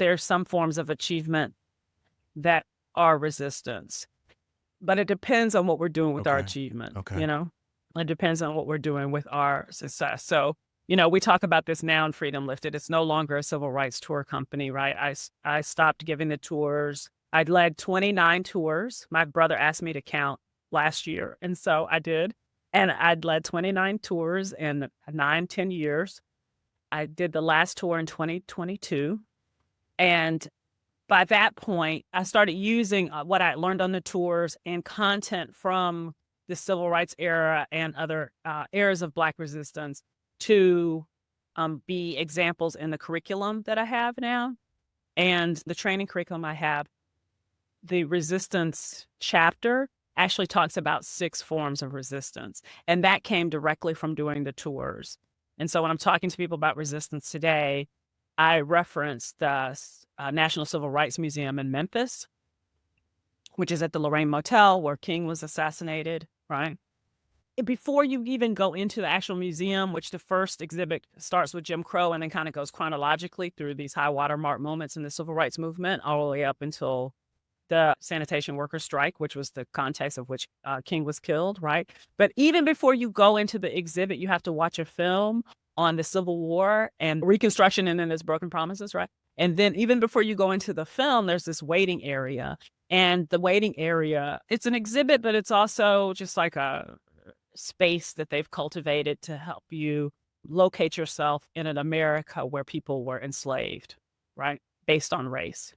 there's some forms of achievement that are resistance, but it depends on what we're doing with our Okay. achievement, Okay. you know? It depends on what we're doing with our success. So, we talk about this now in Freedom Lifted. It's no longer a civil rights tour company, right? I stopped giving the tours. I'd led 29 tours. My brother asked me to count last year, and so I did. And I'd led 29 tours in 10 years. I did the last tour in 2022. And by that point, I started using what I learned on the tours and content from the civil rights era and other eras of Black resistance to be examples in the curriculum that I have now. And the training curriculum I have, the resistance chapter actually talks about 6 forms of resistance. And that came directly from doing the tours. And so when I'm talking to people about resistance today, I reference the National Civil Rights Museum in Memphis, which is at the Lorraine Motel where King was assassinated, right? Before you even go into the actual museum, which the first exhibit starts with Jim Crow and then kind of goes chronologically through these high watermark moments in the civil rights movement, all the way up until the sanitation workers strike, which was the context of which King was killed, right? But even before you go into the exhibit, you have to watch a film on the Civil War and Reconstruction and then its broken promises, right? And then even before you go into the film, there's this waiting area. And the waiting area, it's an exhibit, but it's also just like a space that they've cultivated to help you locate yourself in an America where people were enslaved, right? Based on race.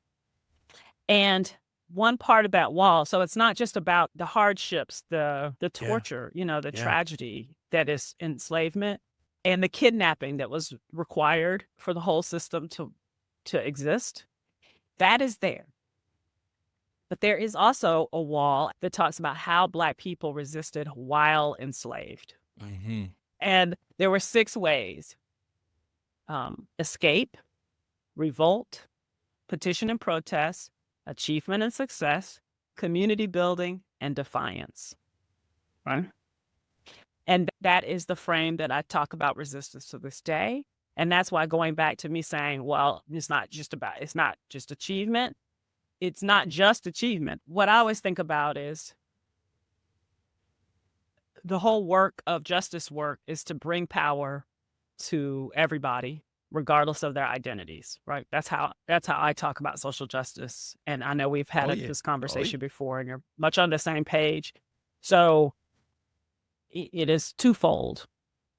And one part of that wall, so it's not just about the hardships, the Yeah. torture, the Yeah. tragedy that is enslavement and the kidnapping that was required for the whole system to exist. That is there. But there is also a wall that talks about how Black people resisted while enslaved. Mm-hmm. And there were 6 ways: escape, revolt, petition and protest, achievement and success, community building, and defiance. Right. And that is the frame that I talk about resistance to this day. And that's why going back to me saying, well, it's not just achievement. It's not just achievement. What I always think about is the whole work of justice work is to bring power to everybody, regardless of their identities, right? That's how I talk about social justice. And I know we've Oh had yeah. this Oh yeah. conversation before and you're much on the same page. So it is twofold.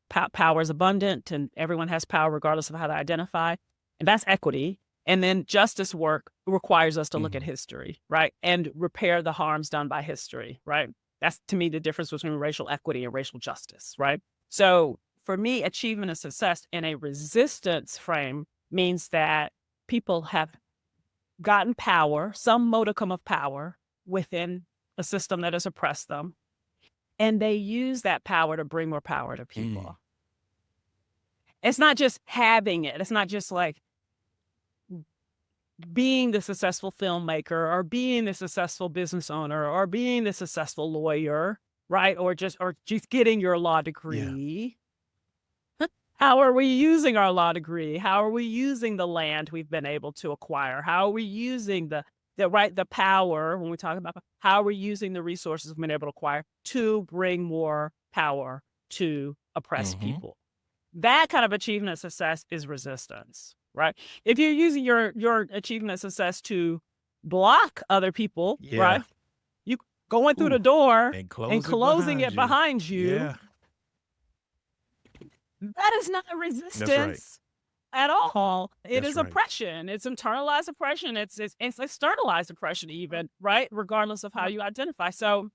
Power is abundant and everyone has power regardless of how they identify. And that's equity. And then justice work requires us to look at Mm-hmm. history, right? And repair the harms done by history, right? That's to me the difference between racial equity and racial justice, right? So for me, achievement and success in a resistance frame means that people have gotten power, some modicum of power within a system that has oppressed them, and they use that power to bring more power to Mm. people. It's not just having it. It's not just like being the successful filmmaker or being the successful business owner or being the successful lawyer, right? Or just getting your law Yeah. degree. How are we using our law degree? How are we using the land we've been able to acquire? How are we using the power when we talk about how are we using the resources we've been able to acquire to bring more power to oppressed Mm-hmm. people? That kind of achievement success is resistance, right? If you're using your achievement success to block other people, Yeah. right? You going through Ooh. the door And and close it closing behind it you. behind you, Yeah. that is not That's right. resistance at all. It That's is right. oppression. It's internalized oppression. It's externalized oppression, even, right? Regardless of how you identify. So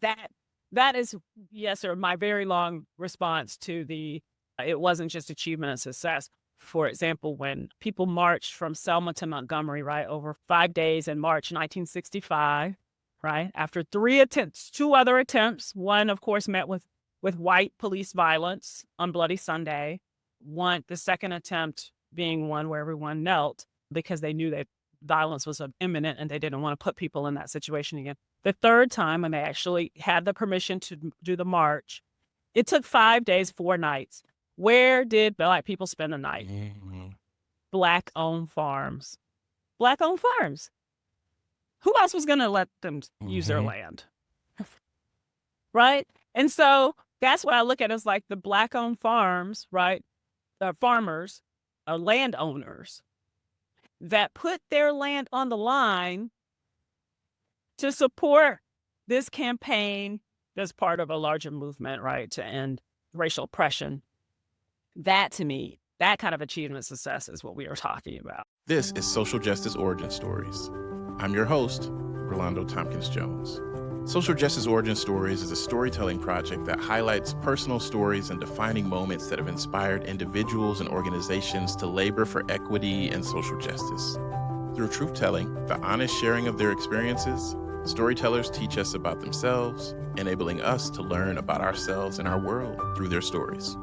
that that is, yes, sir, my very long response to the it wasn't just achievement and success. For example, when people marched from Selma to Montgomery, right, over 5 days in March 1965, right, after 3 attempts, 2 other attempts, one, of course, met with white police violence on Bloody Sunday. The second attempt being one where everyone knelt because they knew that violence was imminent and they didn't want to put people in that situation again. The third time, when they actually had the permission to do the march, it took 5 days, 4 nights. Where did Black people spend the night? Mm-hmm. Black-owned farms. Black-owned farms. Who else was going to let them use their land? Right? And so that's what I look at as like the Black-owned farms, right? Farmers, landowners that put their land on the line to support this campaign that's part of a larger movement, right, to end racial oppression. That, to me, that kind of achievement success is what we are talking about. This is Social Justice Origin Stories. I'm your host, Rolando Tompkins Jones. Social Justice Origin Stories is a storytelling project that highlights personal stories and defining moments that have inspired individuals and organizations to labor for equity and social justice. Through truth-telling, the honest sharing of their experiences, storytellers teach us about themselves, enabling us to learn about ourselves and our world through their stories.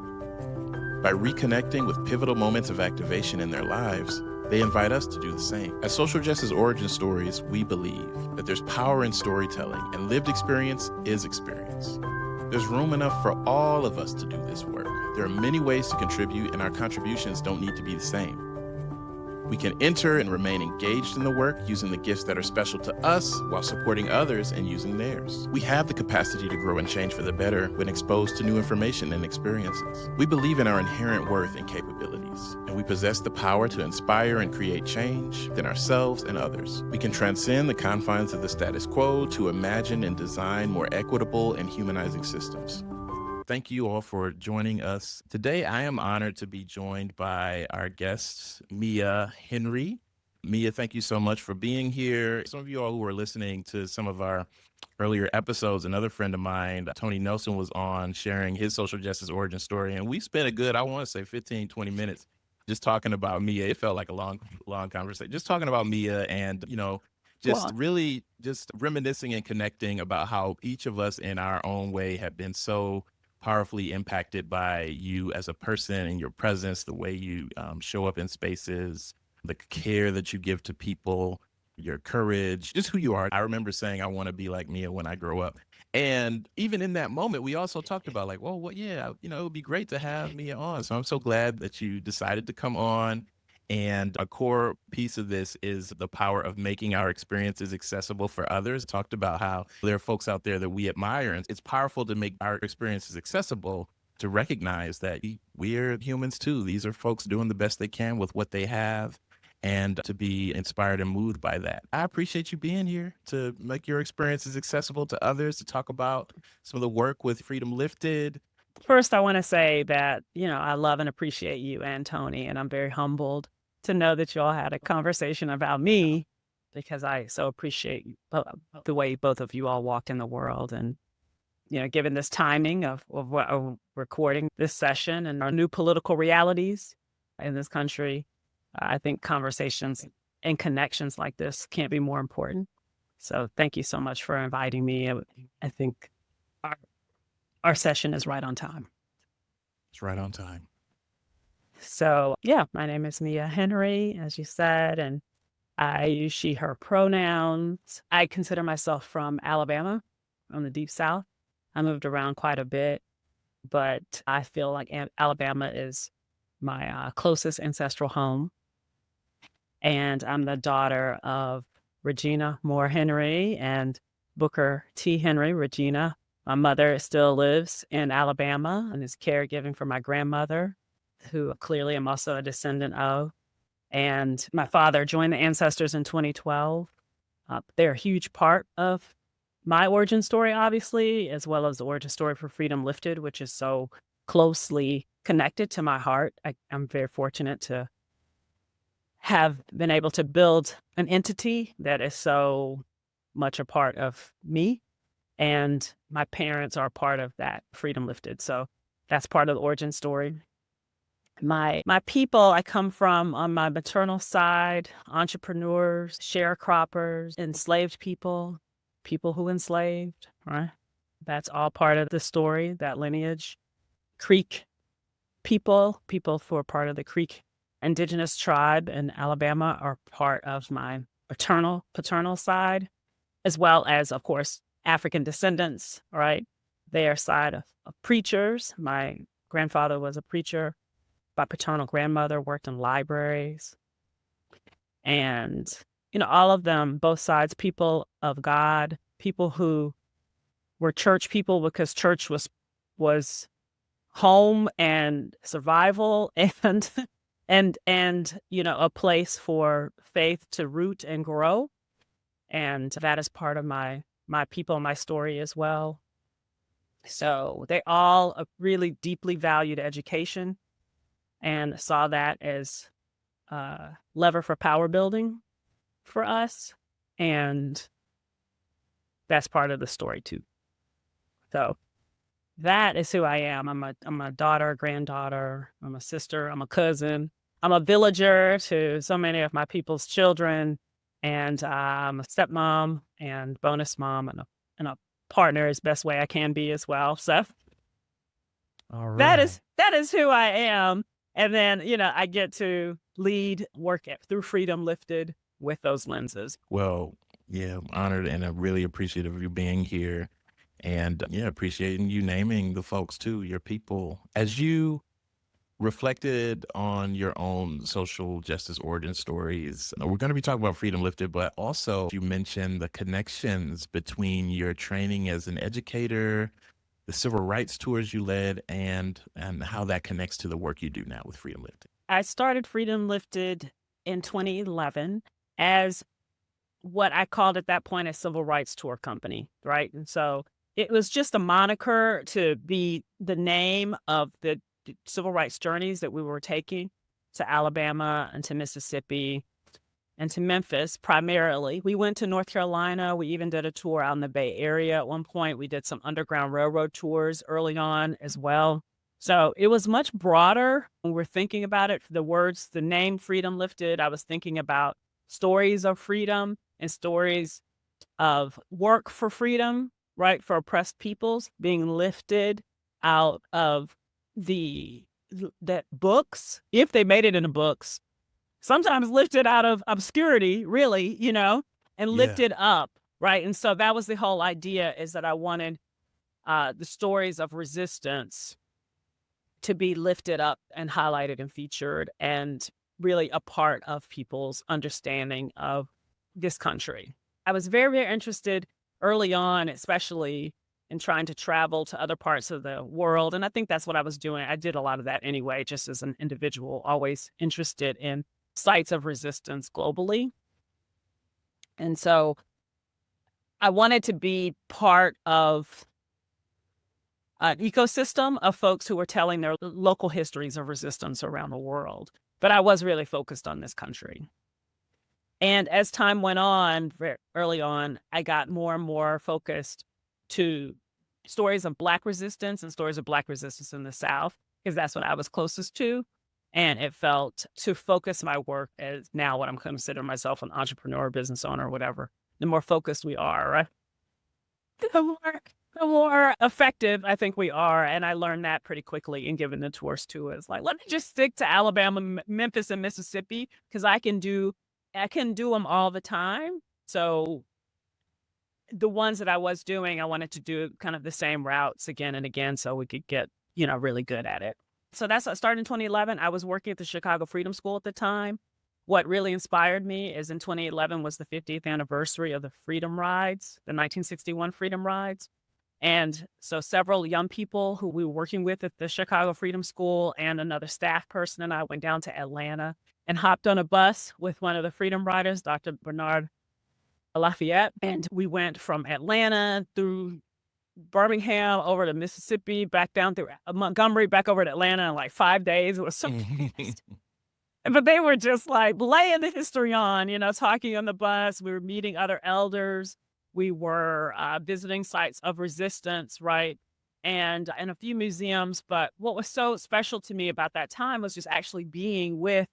By reconnecting with pivotal moments of activation in their lives, they invite us to do the same. At Social Justice Origin Stories, we believe that there's power in storytelling and lived experience is experience. There's room enough for all of us to do this work. There are many ways to contribute, and our contributions don't need to be the same. We can enter and remain engaged in the work using the gifts that are special to us while supporting others and using theirs. We have the capacity to grow and change for the better when exposed to new information and experiences. We believe in our inherent worth and capabilities, and we possess the power to inspire and create change within ourselves and others. We can transcend the confines of the status quo to imagine and design more equitable and humanizing systems. Thank you all for joining us. Today, I am honored to be joined by our guest, Mia Henry. Mia, thank you so much for being here. Some of you all who are listening to some of our earlier episodes, another friend of mine, Tony Nelson, was on sharing his social justice origin story. And we spent a good, I want to say 15, 20 minutes just talking about Mia. It felt like a long conversation, just talking about Mia and, really just reminiscing and connecting about how each of us in our own way have been so powerfully impacted by you as a person and your presence, the way you show up in spaces, the care that you give to people, your courage, just who you are. I remember saying, I want to be like Mia when I grow up. And even in that moment, we also talked about like, well, it would be great to have Mia on. So I'm so glad that you decided to come on. And a core piece of this is the power of making our experiences accessible for others. Talked about how there are folks out there that we admire, and it's powerful to make our experiences accessible, to recognize that we're humans too. These are folks doing the best they can with what they have, and to be inspired and moved by that. I appreciate you being here to make your experiences accessible to others, to talk about some of the work with Freedom Lifted. First, I want to say that, I love and appreciate you and Tony, and I'm very humbled to know that you all had a conversation about me, because I so appreciate the way both of you all walk in the world. And, given this timing of recording this session and our new political realities in this country, I think conversations and connections like this can't be more important. So thank you so much for inviting me. I think our session is right on time. It's right on time. So, yeah, my name is Mia Henry, as you said, and I use she, her pronouns. I consider myself from Alabama, from the Deep South. I moved around quite a bit, but I feel like Alabama is my closest ancestral home. And I'm the daughter of Regina Moore Henry and Booker T. Henry. Regina, my mother, still lives in Alabama and is caregiving for my grandmother, who clearly I'm also a descendant of. And my father joined the Ancestors in 2012. They're a huge part of my origin story, obviously, as well as the origin story for Freedom Lifted, which is so closely connected to my heart. I'm very fortunate to have been able to build an entity that is so much a part of me. And my parents are part of that Freedom Lifted. So that's part of the origin story. My people I come from on my maternal side, entrepreneurs, sharecroppers, enslaved people who enslaved, right? That's all part of the story, that lineage. Creek people who are part of the Creek indigenous tribe in Alabama are part of my paternal side, as well as, of course, African descendants, right? Their side of preachers. My grandfather was a preacher. My paternal grandmother worked in libraries. And, all of them, both sides, people of God, people who were church people because church was home and survival and a place for faith to root and grow. And that is part of my people, my story as well. So they all really deeply valued education and saw that as a lever for power building for us. And that's part of the story too. So that is who I am. I'm a daughter, granddaughter, I'm a sister, I'm a cousin, I'm a villager to so many of my people's children, and I'm a stepmom and bonus mom and a partner as best way I can be as well. So All that right. is who I am. And then, I get to lead work through Freedom Lifted with those lenses. Well, yeah, I'm honored and I'm really appreciative of you being here. And yeah, appreciating you naming the folks too, your people. As you reflected on your own social justice origin stories, we're going to be talking about Freedom Lifted, but also you mentioned the connections between your training as an educator, the civil rights tours you led, and how that connects to the work you do now with Freedom Lifted. I started Freedom Lifted in 2011 as what I called at that point a civil rights tour company, right? And so it was just a moniker to be the name of the civil rights journeys that we were taking to Alabama and to Mississippi and to Memphis primarily. We went to North Carolina. We even did a tour out in the Bay Area at one point. We did some Underground Railroad tours early on as well. So it was much broader when we're thinking about it. The name Freedom Lifted, I was thinking about stories of freedom and stories of work for freedom, right? For oppressed peoples being lifted out of that books, if they made it into books, sometimes lifted out of obscurity, really, and Yeah. lifted up, right? And so that was the whole idea, is that I wanted the stories of resistance to be lifted up and highlighted and featured and really a part of people's understanding of this country. I was very, very interested early on, especially in trying to travel to other parts of the world. And I think that's what I was doing. I did a lot of that anyway, just as an individual, always interested in sites of resistance globally. And so I wanted to be part of an ecosystem of folks who were telling their local histories of resistance around the world. But I was really focused on this country. And as time went on, very early on, I got more and more focused to stories of Black resistance and stories of Black resistance in the South, because that's what I was closest to. And it felt to focus my work as now what I'm considering myself an entrepreneur, business owner, whatever. The more focused we are, right? The more effective I think we are. And I learned that pretty quickly in giving the tours too. It's like, let me just stick to Alabama, Memphis, and Mississippi, because I can do them all the time. So the ones that I was doing, I wanted to do kind of the same routes again and again so we could get, really good at it. So that's what I started in 2011. I was working at the Chicago Freedom School at the time. What really inspired me is in 2011 was the 50th anniversary of the Freedom Rides, the 1961 Freedom Rides. And so several young people who we were working with at the Chicago Freedom School and another staff person and I went down to Atlanta and hopped on a bus with one of the Freedom Riders, Dr. Bernard Lafayette. And we went from Atlanta through Birmingham over to Mississippi, back down through Montgomery, back over to Atlanta in like 5 days. It was so fast. But they were just like laying the history on, talking on the bus. We were meeting other elders. We were visiting sites of resistance, right? And a few museums. But what was so special to me about that time was just actually being with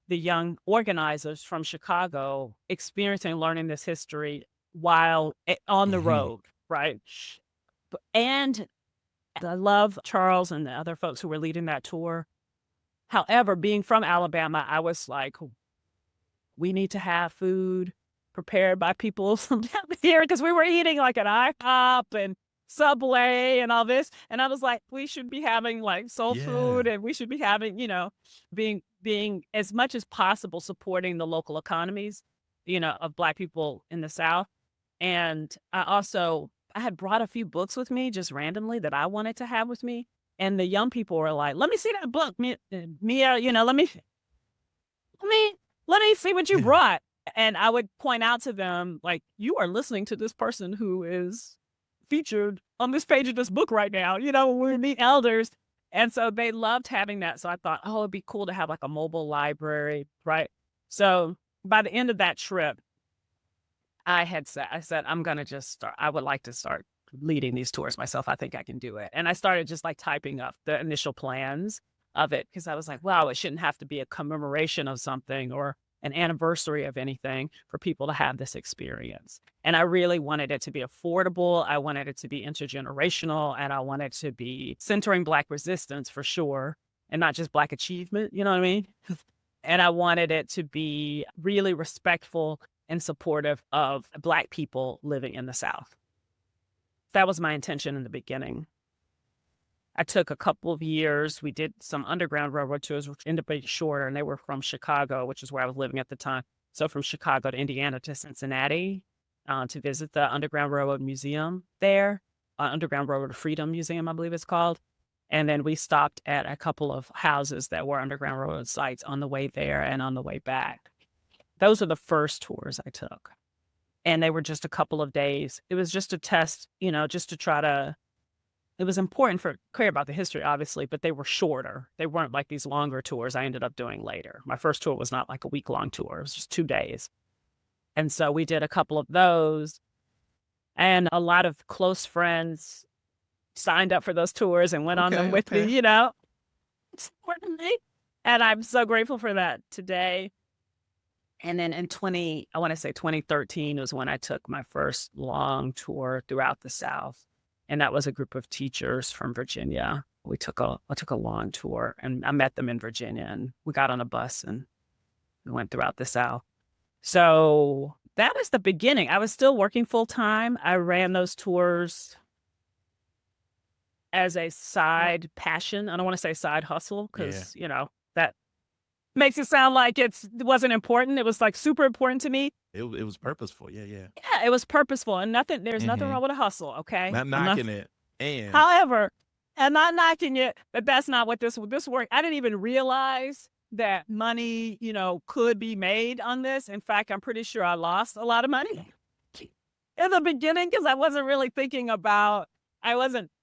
the young organizers from Chicago, experiencing, learning this history while on the road, right? And I love Charles and the other folks who were leading that tour. However, being from Alabama, I was like, we need to have food prepared by people from down here because we were eating like an IHOP and Subway and all this. And I was like, we should be having like soul food Yeah. and we should be having, being as much as possible supporting the local economies, of Black people in the South. And I had brought a few books with me just randomly that I wanted to have with me. And the young people were like, let me see that book, Mia, let me see what you brought. And I would point out to them, like, you are listening to this person who is featured on this page of this book right now, when we meet elders. And so they loved having that. So I thought, oh, it'd be cool to have like a mobile library, right? So by the end of that trip, I said, I'm gonna just start. I would like to start leading these tours myself. I think I can do it. And I started just like typing up the initial plans of it because I was like, wow, it shouldn't have to be a commemoration of something or an anniversary of anything for people to have this experience. And I really wanted it to be affordable. I wanted it to be intergenerational and I wanted to be centering Black resistance for sure and not just Black achievement. You know what I mean? And I wanted it to be really respectful and supportive of Black people living in the South. That was my intention in the beginning. I took a couple of years. We did some Underground Railroad tours, which ended up being shorter, and they were from Chicago, which is where I was living at the time. So from Chicago to Indiana to Cincinnati to visit the Underground Railroad Museum there, Underground Railroad Freedom Museum, I believe it's called. And then we stopped at a couple of houses that were Underground Railroad sites on the way there and on the way back. Those are the first tours I took. And they were just a couple of days. It was just a test, just to try to it was important for clear about the history, obviously, but they were shorter. They weren't like these longer tours I ended up doing later. My first tour was not like a week-long tour. It was just 2 days. And so we did a couple of those, and a lot of close friends signed up for those tours and went on them Okay, with me, okay. supporting me. And I'm so grateful for that today. And then I want to say 2013 was when I took my first long tour throughout the South. And that was a group of teachers from Virginia. I took a long tour and I met them in Virginia and we got on a bus and we went throughout the South. So that was the beginning. I was still working full time. I ran those tours as a side passion. I don't want to say side hustle Yeah. because, that makes it sound like it wasn't important. It was like super important to me. It was purposeful. Yeah, yeah. Yeah, it was purposeful and there's nothing Mhm. wrong with a hustle. Okay. Not I'm not, knocking it. And however, I'm not knocking it, but that's not what this work. I didn't even realize that money, could be made on this. In fact, I'm pretty sure I lost a lot of money in the beginning because I wasn't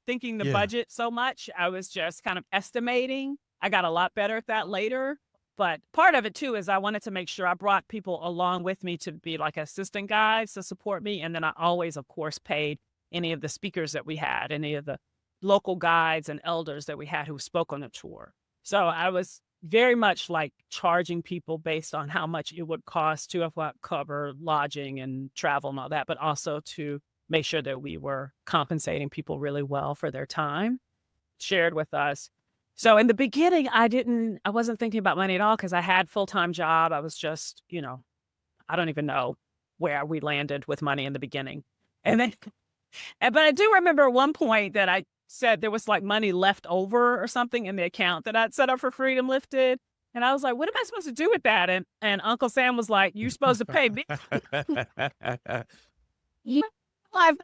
thinking the yeah. budget so much. I was just kind of estimating. I got a lot better at that later. But part of it too is I wanted to make sure I brought people along with me to be like assistant guides to support me. And then I always, of course, paid any of the speakers that we had, any of the local guides and elders that we had who spoke on the tour. So I was very much like charging people based on how much it would cost to cover lodging and travel and all that, but also to make sure that we were compensating people really well for their time shared with us. So in the beginning, I wasn't thinking about money at all because I had full-time job. I was just, I don't even know where we landed with money in the beginning. And then, but I do remember at one point that I said there was like money left over or something in the account that I'd set up for Freedom Lifted. And I was like, what am I supposed to do with that? And Uncle Sam was like, you're supposed to pay me. Yeah. I've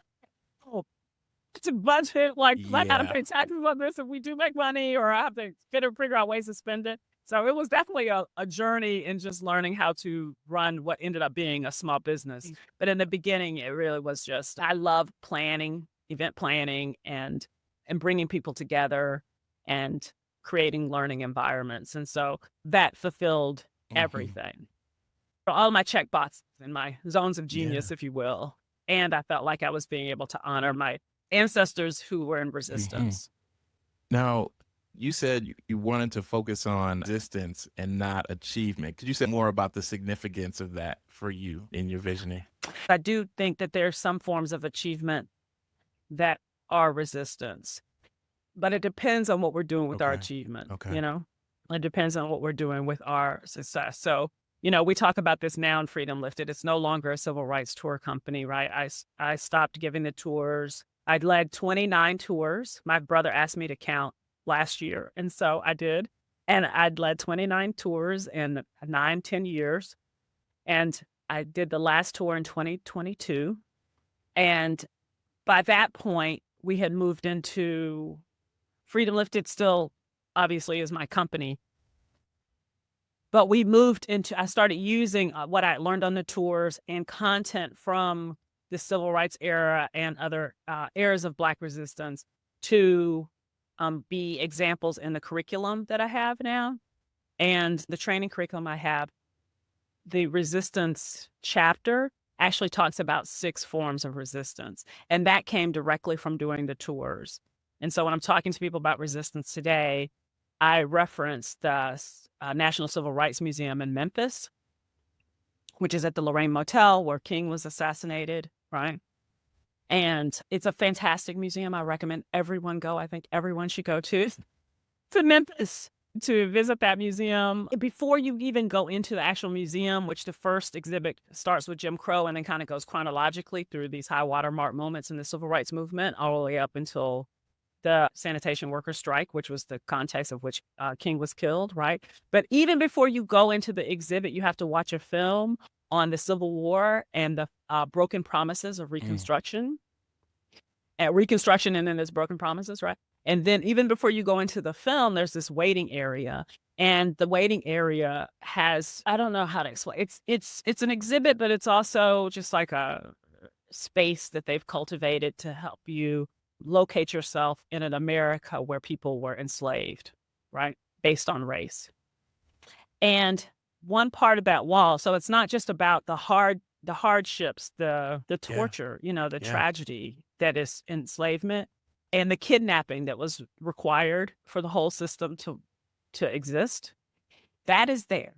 to budget, like I gotta Yeah. pay taxes on this if we do make money, or I have to figure out ways to spend it. So it was definitely a journey in just learning how to run what ended up being a small business. But in the beginning, it really was just I love planning, event planning, and bringing people together and creating learning environments. And so that fulfilled Mhm. everything. All my check boxes and my zones of Yeah. genius, if you will. And I felt like I was being able to honor my ancestors who were in Mhm. resistance. Now, you said you wanted to focus on resistance and not achievement. Could you say more about the significance of that for you in your visioning? I do think that there's some forms of achievement that are resistance, but it depends on what we're doing with our Okay. achievement, Okay. It depends on what we're doing with our success. So, we talk about this now in Freedom Lifted. It's no longer a civil rights tour company, right? I stopped giving the tours. I'd led 29 tours. My brother asked me to count last year, and so I did. And I'd led 29 tours in 9, 10 years. And I did the last tour in 2022. And by that point, we had moved into Freedom Lifted still obviously is my company, but we moved into I started using, what I learned on the tours and content from the civil rights era and other, eras of Black resistance to, be examples in the curriculum that I have now. And the training curriculum I have, the resistance chapter actually talks about 6 forms of resistance, and that came directly from doing the tours. And so when I'm talking to people about resistance today, I reference the National Civil Rights Museum in Memphis, which is at the Lorraine Motel where King was assassinated, right? And it's a fantastic museum. I recommend everyone go. I think everyone should go to Memphis to visit that museum. Before you even go into the actual museum, which the first exhibit starts with Jim Crow and then kind of goes chronologically through these high watermark moments in the civil rights movement, all the way up until the sanitation workers strike, which was the context of which King was killed, right? But even before you go into the exhibit, you have to watch a film on the Civil War and the broken promises of Mm. Reconstruction. Reconstruction, and then there's broken promises, right? And then even before you go into the film, there's this waiting area. And the waiting area has, I don't know how to explain. It's an exhibit, but it's also just like a space that they've cultivated to help you locate yourself in an America where people were enslaved, right? Based on race. And one part of that wall, so it's not just about the hardships, the Yeah. torture, the Yeah. tragedy that is enslavement and the kidnapping that was required for the whole system to exist. That is there.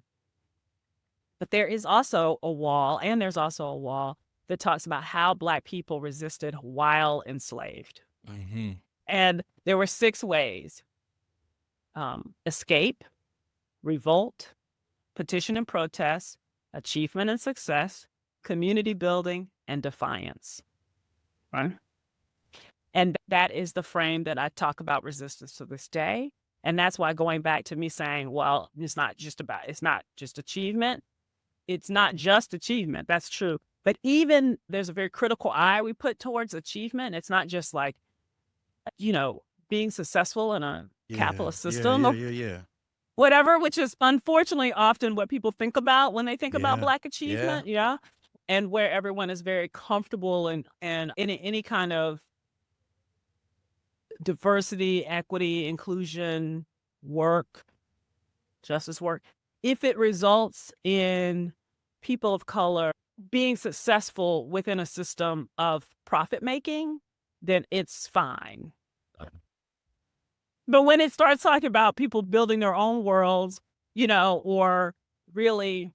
But there is also a wall, and there's also a wall that talks about how Black people resisted while enslaved. Hmm. And there were 6 ways: escape, revolt, petition and protest, achievement and success, community building, and defiance. Right? And that is the frame that I talk about resistance to this day. And that's why going back to me saying, well, it's not just achievement. It's not just achievement. That's true. But even there's a very critical eye we put towards achievement. It's not just like, you know, being successful in a Yeah. capitalist Yeah. system Yeah. or Yeah. Yeah. whatever, which is unfortunately often what people think about when they think about Yeah. Black Yeah. achievement. Yeah. And where everyone is very comfortable and in any kind of diversity, equity, inclusion work, justice work, if it results in people of color being successful within a system of profit making, then it's fine. But when it starts talking about people building their own worlds, or really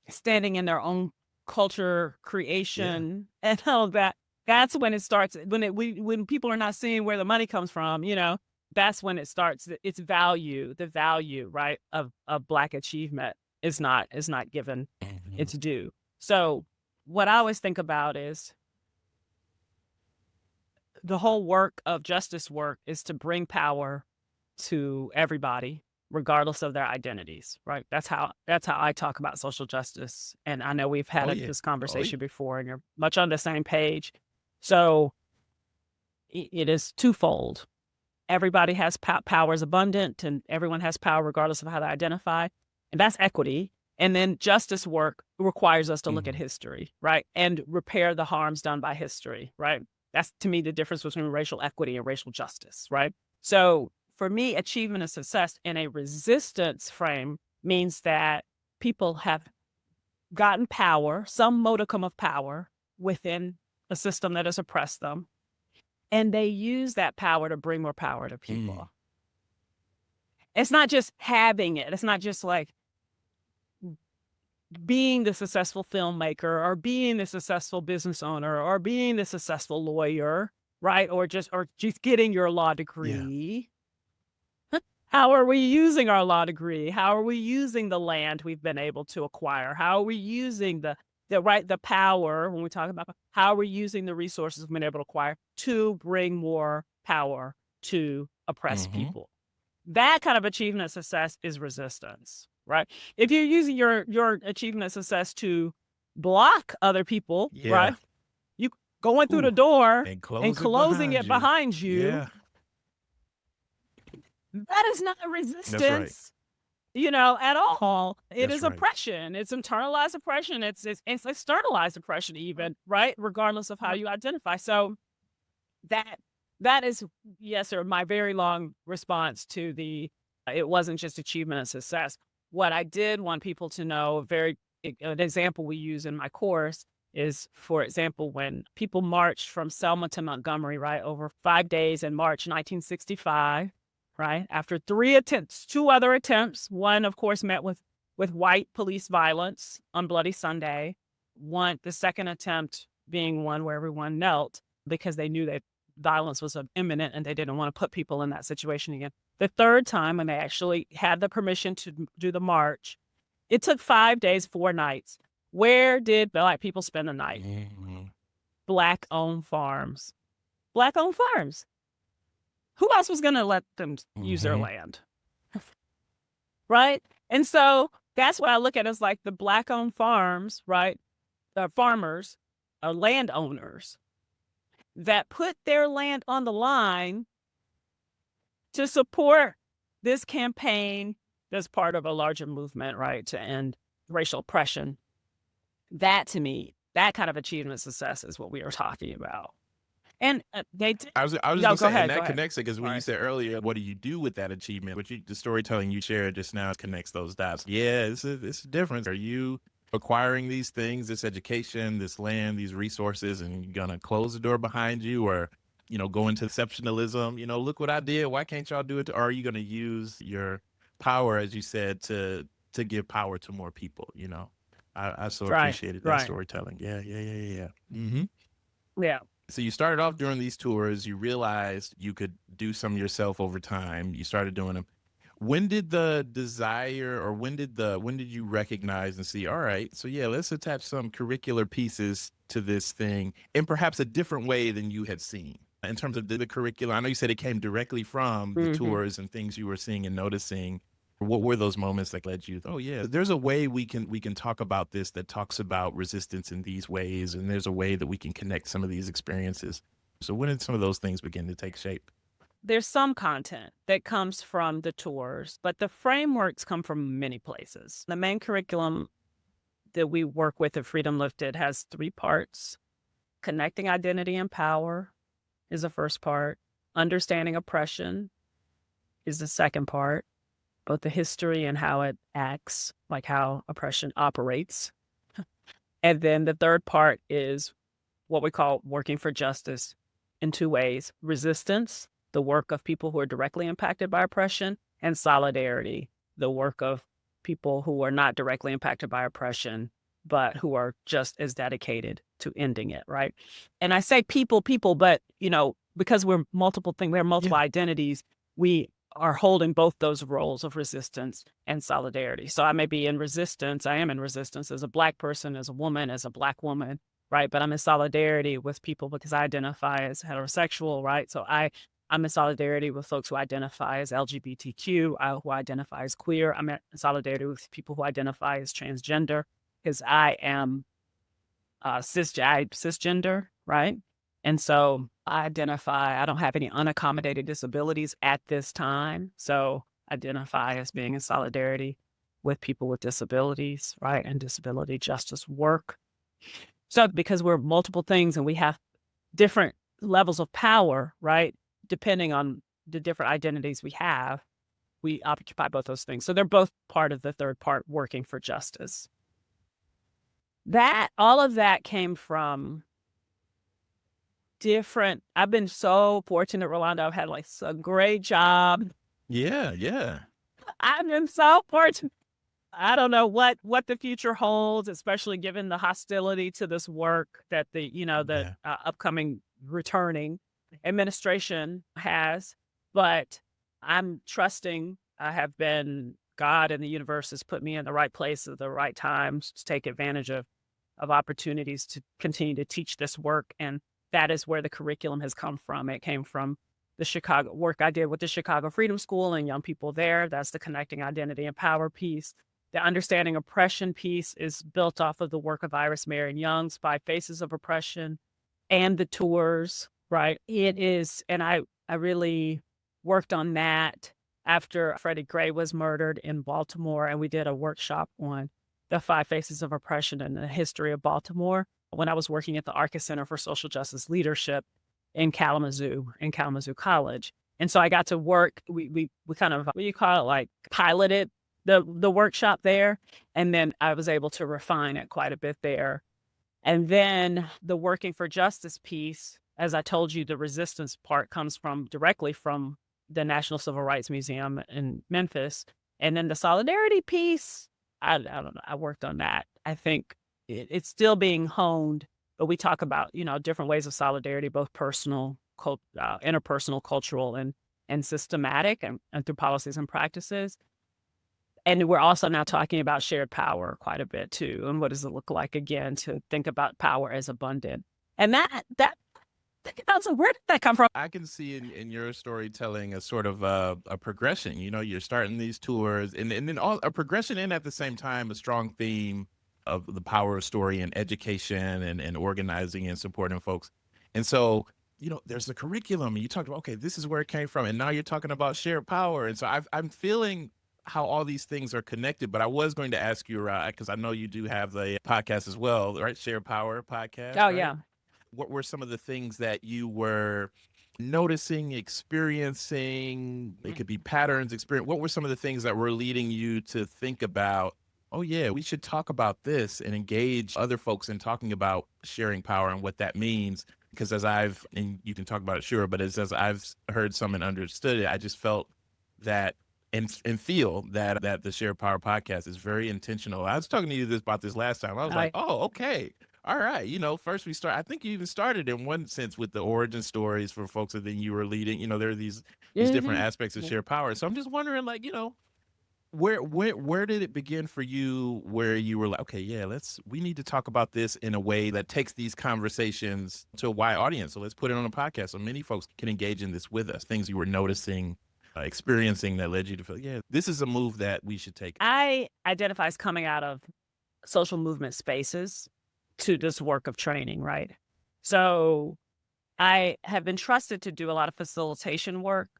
standing in their own culture Yeah. creation and all of that, that's when it starts. When people are not seeing where the money comes from, that's when it starts. Its value, the value, right, of Black achievement is not given Hmm. its due. So what I always think about is the whole work of justice work is to bring power to everybody regardless of their identities, right? That's how I talk about social justice, and I know we've Oh had yeah. this Oh yeah. conversation before and you're much on the same page. So it is twofold. Everybody has power is abundant and everyone has power regardless of how they identify, and that's equity. And then justice work requires us to look at Hmm. history, right? And repair the harms done by history, right? That's to me the difference between racial equity and racial justice, right? So for me, achievement and success in a resistance frame means that people have gotten power, some modicum of power within a system that has oppressed them, and they use that power to bring more power to Mm. people. It's not just having it. It's not just like being the successful filmmaker or being the successful business owner or being the successful lawyer, right? Or just getting your law Yeah. degree. How are we using our law degree? How are we using the land we've been able to acquire? How are we using the the power, when we talk about how we're using the resources we've been able to acquire to bring more power to oppressed Mm-hmm. people. That kind of achievement success is resistance, right? If you're using your achievement success to block other people, Yeah. right? You going through Ooh. the door And and close it closing behind it you. behind you, Yeah. that is not That's right. resistance, at all. It That's is right. oppression. It's internalized oppression. It's externalized oppression, even, right? Regardless of how you identify. So that that is, yes, sir, my very long response to the it wasn't just achievement and success. What I did want people to know, an example we use in my course is, for example, when people marched from Selma to Montgomery, right, over 5 days in March 1965, right, after three attempts, two other attempts. One, of course, met with white police violence on Bloody Sunday. The second attempt being one where everyone knelt because they knew that violence was imminent and they didn't want to put people in that situation again. The third time, when they actually had the permission to do the march, it took 5 days, 4 nights. Where did Black people spend the night? Mm-hmm. Black-owned farms. Black-owned farms. Who else was going to let them use their Mm-hmm. land? Right? And so that's what I look at as like the Black-owned farms, right? The farmers, landowners that put their land on the line to support this campaign that's part of a larger movement, right, to end racial oppression. That, to me, that kind of achievement success is what we are talking about. And they did. I was just No, gonna go say, and ahead. Go that ahead. connects it because when you Sorry. said earlier, what do you do with that achievement? The storytelling you shared just now connects those dots. Yeah, it's a difference. Are you acquiring these things, this education, this land, these resources, and you're gonna close the door behind you, or go into exceptionalism? Look what I did. Why can't y'all do it? Or are you gonna use your power, as you said, to give power to more people? I so Right. appreciated that Right. storytelling. Yeah, yeah, yeah, yeah, yeah. Mm-hmm. Yeah. So you started off during these tours, you realized you could do some yourself over time. You started doing them. When did the desire, or when did you recognize and see, all right, so yeah, let's attach some curricular pieces to this thing in perhaps a different way than you had seen in terms of the curriculum? I know you said it came directly from the Hmm. tours and things you were seeing and noticing. What were those moments that led you, oh yeah, there's a way we can talk about this that talks about resistance in these ways, and there's a way that we can connect some of these experiences. So when did some of those things begin to take shape? There's some content that comes from the tours, but the frameworks come from many places. The main curriculum that we work with at Freedom Lifted has three parts. Connecting identity and power is the first part. Understanding oppression is the second part, both the history and how it acts, like how oppression operates. And then the third part is what we call working for justice in two ways: resistance, the work of people who are directly impacted by oppression, and solidarity, the work of people who are not directly impacted by oppression, but who are just as dedicated to ending it, right? And I say people, but because we're multiple things, we have multiple Yeah. identities, we are holding both those roles of resistance and solidarity. So I may be in resistance, I am in resistance as a Black person, as a woman, as a Black woman, right? But I'm in solidarity with people because I identify as heterosexual, right? So I'm in solidarity with folks who identify as LGBTQ, who identify as queer. I'm in solidarity with people who identify as transgender because I am cisgender, right? And so I don't have any unaccommodated disabilities at this time. So identify as being in solidarity with people with disabilities, right? And disability justice work. So because we're multiple things and we have different levels of power, right? Depending on the different identities we occupy both those things. So they're both part of the third part, working for justice. All of that came from I've been so fortunate, Rolando. I've had like a great job. Yeah, yeah. I've been so fortunate. I don't know what the future holds, especially given the hostility to this work that the Yeah. upcoming returning administration has. But I'm trusting. I have been God and the universe has put me in the right place at the right times to take advantage of of opportunities to continue to teach this work. And that is where the curriculum has come from. It came from the Chicago work I did with the Chicago Freedom School and young people there. That's the connecting identity and power piece. The understanding oppression piece is built off of the work of Iris Marion Young's Five Faces of Oppression and the tours, right? It is, and I really worked on that after Freddie Gray was murdered in Baltimore, and we did a workshop on the Five Faces of Oppression and the history of Baltimore when I was working at the Arcus Center for Social Justice Leadership in Kalamazoo College. And so I got to work. We kind of, what do you call it, like piloted the workshop there, and then I was able to refine it quite a bit there. And then the working for justice piece, as I told you, the resistance part comes from directly from the National Civil Rights Museum in Memphis. And then the solidarity piece, I don't know, I worked on that. I think it's still being honed, but we talk about, different ways of solidarity, both personal, interpersonal, cultural, and systematic, and through policies and practices. And we're also now talking about shared power quite a bit too. And what does it look like again to think about power as abundant? And so where did that come from? I can see in your storytelling a sort of a progression. You're starting these tours, and then a progression, and at the same time a strong theme of the power of story and education and organizing and supporting folks. And so, there's the curriculum, and you talked about, okay, this is where it came from, and now you're talking about shared power. And so I'm feeling how all these things are connected. But I was going to ask you, because I know you do have the podcast as well, right? Shared Power podcast, Oh, right? yeah. What were some of the things that you were noticing, experiencing? It could be patterns, experience. What were some of the things that were leading you to think about, oh yeah, we should talk about this and engage other folks in talking about sharing power and what that means? Because and you can talk about it, sure, but as I've heard some and understood it, I just felt that and feel that the Shared Power podcast is very intentional. I was talking to you about this last time. I was like, I oh, okay. All right. First I think you even started in one sense with the origin stories for folks, and then you were leading, there are these different Mhm. aspects of shared power. So I'm just wondering, like, where did it begin for you where you were like, okay, yeah, we need to talk about this in a way that takes these conversations to a wide audience. So let's put it on a podcast so many folks can engage in this with us. Things you were noticing, experiencing that led you to feel, yeah, this is a move that we should take. I identify as coming out of social movement spaces to this work of training, right? So I have been trusted to do a lot of facilitation work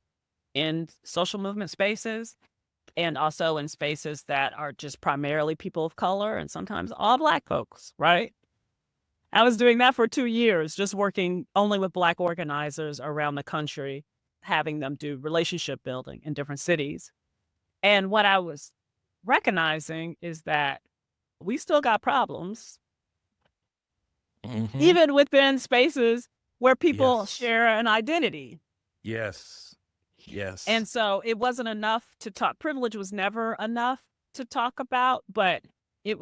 in social movement spaces and also in spaces that are just primarily people of color and sometimes all Black folks, right? I was doing that for 2 years, just working only with Black organizers around the country, having them do relationship building in different cities. And what I was recognizing is that we still got problems, Hmm. even within spaces where people Yes. share an identity. Yes. Yes. And so it wasn't enough to talk. Privilege was never enough to talk about, but it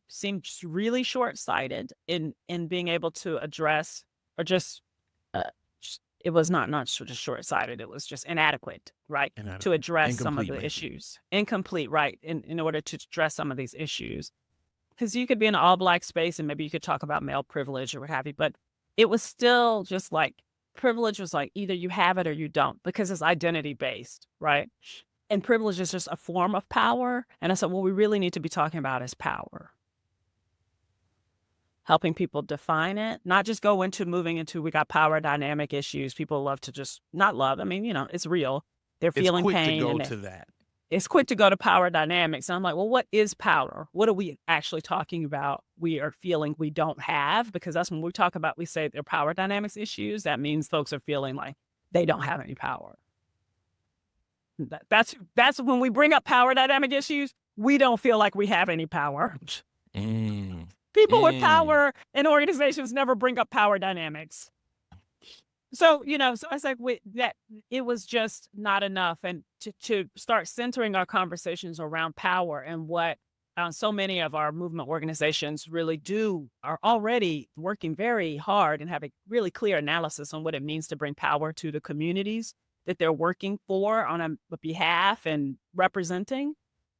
seemed just really short-sighted in being able to address or uh, it was not just short-sighted, it was just inadequate, right? To Inadequate. address some of Incomplete, the maybe. issues. Incomplete, right, in order to address some of these issues. Because you could be in an all-Black space and maybe you could talk about male privilege or what have you, but it was still just like privilege was like either you have it or you don't because it's identity-based, right? And privilege is just a form of power. And I said, what we really need to be talking about is power. Helping people define it, not just go into moving into we got power dynamic issues. People love to just not love. I mean, it's real. They're It's feeling quick to pain go and to that. it's quick to go to power dynamics. And I'm like, well, what is power? What are we actually talking about? We are feeling we don't have, because that's when we talk about, we say they're power dynamics issues. That means folks are feeling like they don't have any power. That's when we bring up power dynamic issues. We don't feel like we have any power. Mm. People with Mm. power in organizations never bring up power dynamics. So, so I was like, that it was just not enough. And to start centering our conversations around power and what so many of our movement organizations really are already working very hard and have a really clear analysis on what it means to bring power to the communities that they're working for on a behalf and representing.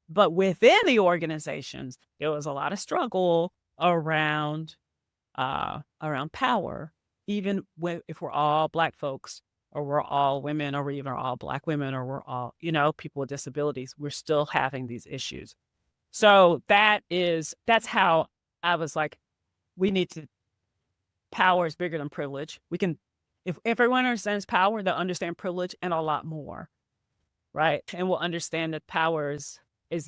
But within the organizations, there was a lot of struggle around around power, even when if we're all Black folks or we're all women or we even are all Black women or we're all, people with disabilities, we're still having these issues. So that's how I was like, we need to power is bigger than privilege. We can if everyone understands power, they'll understand privilege and a lot more, right? And we'll understand that power is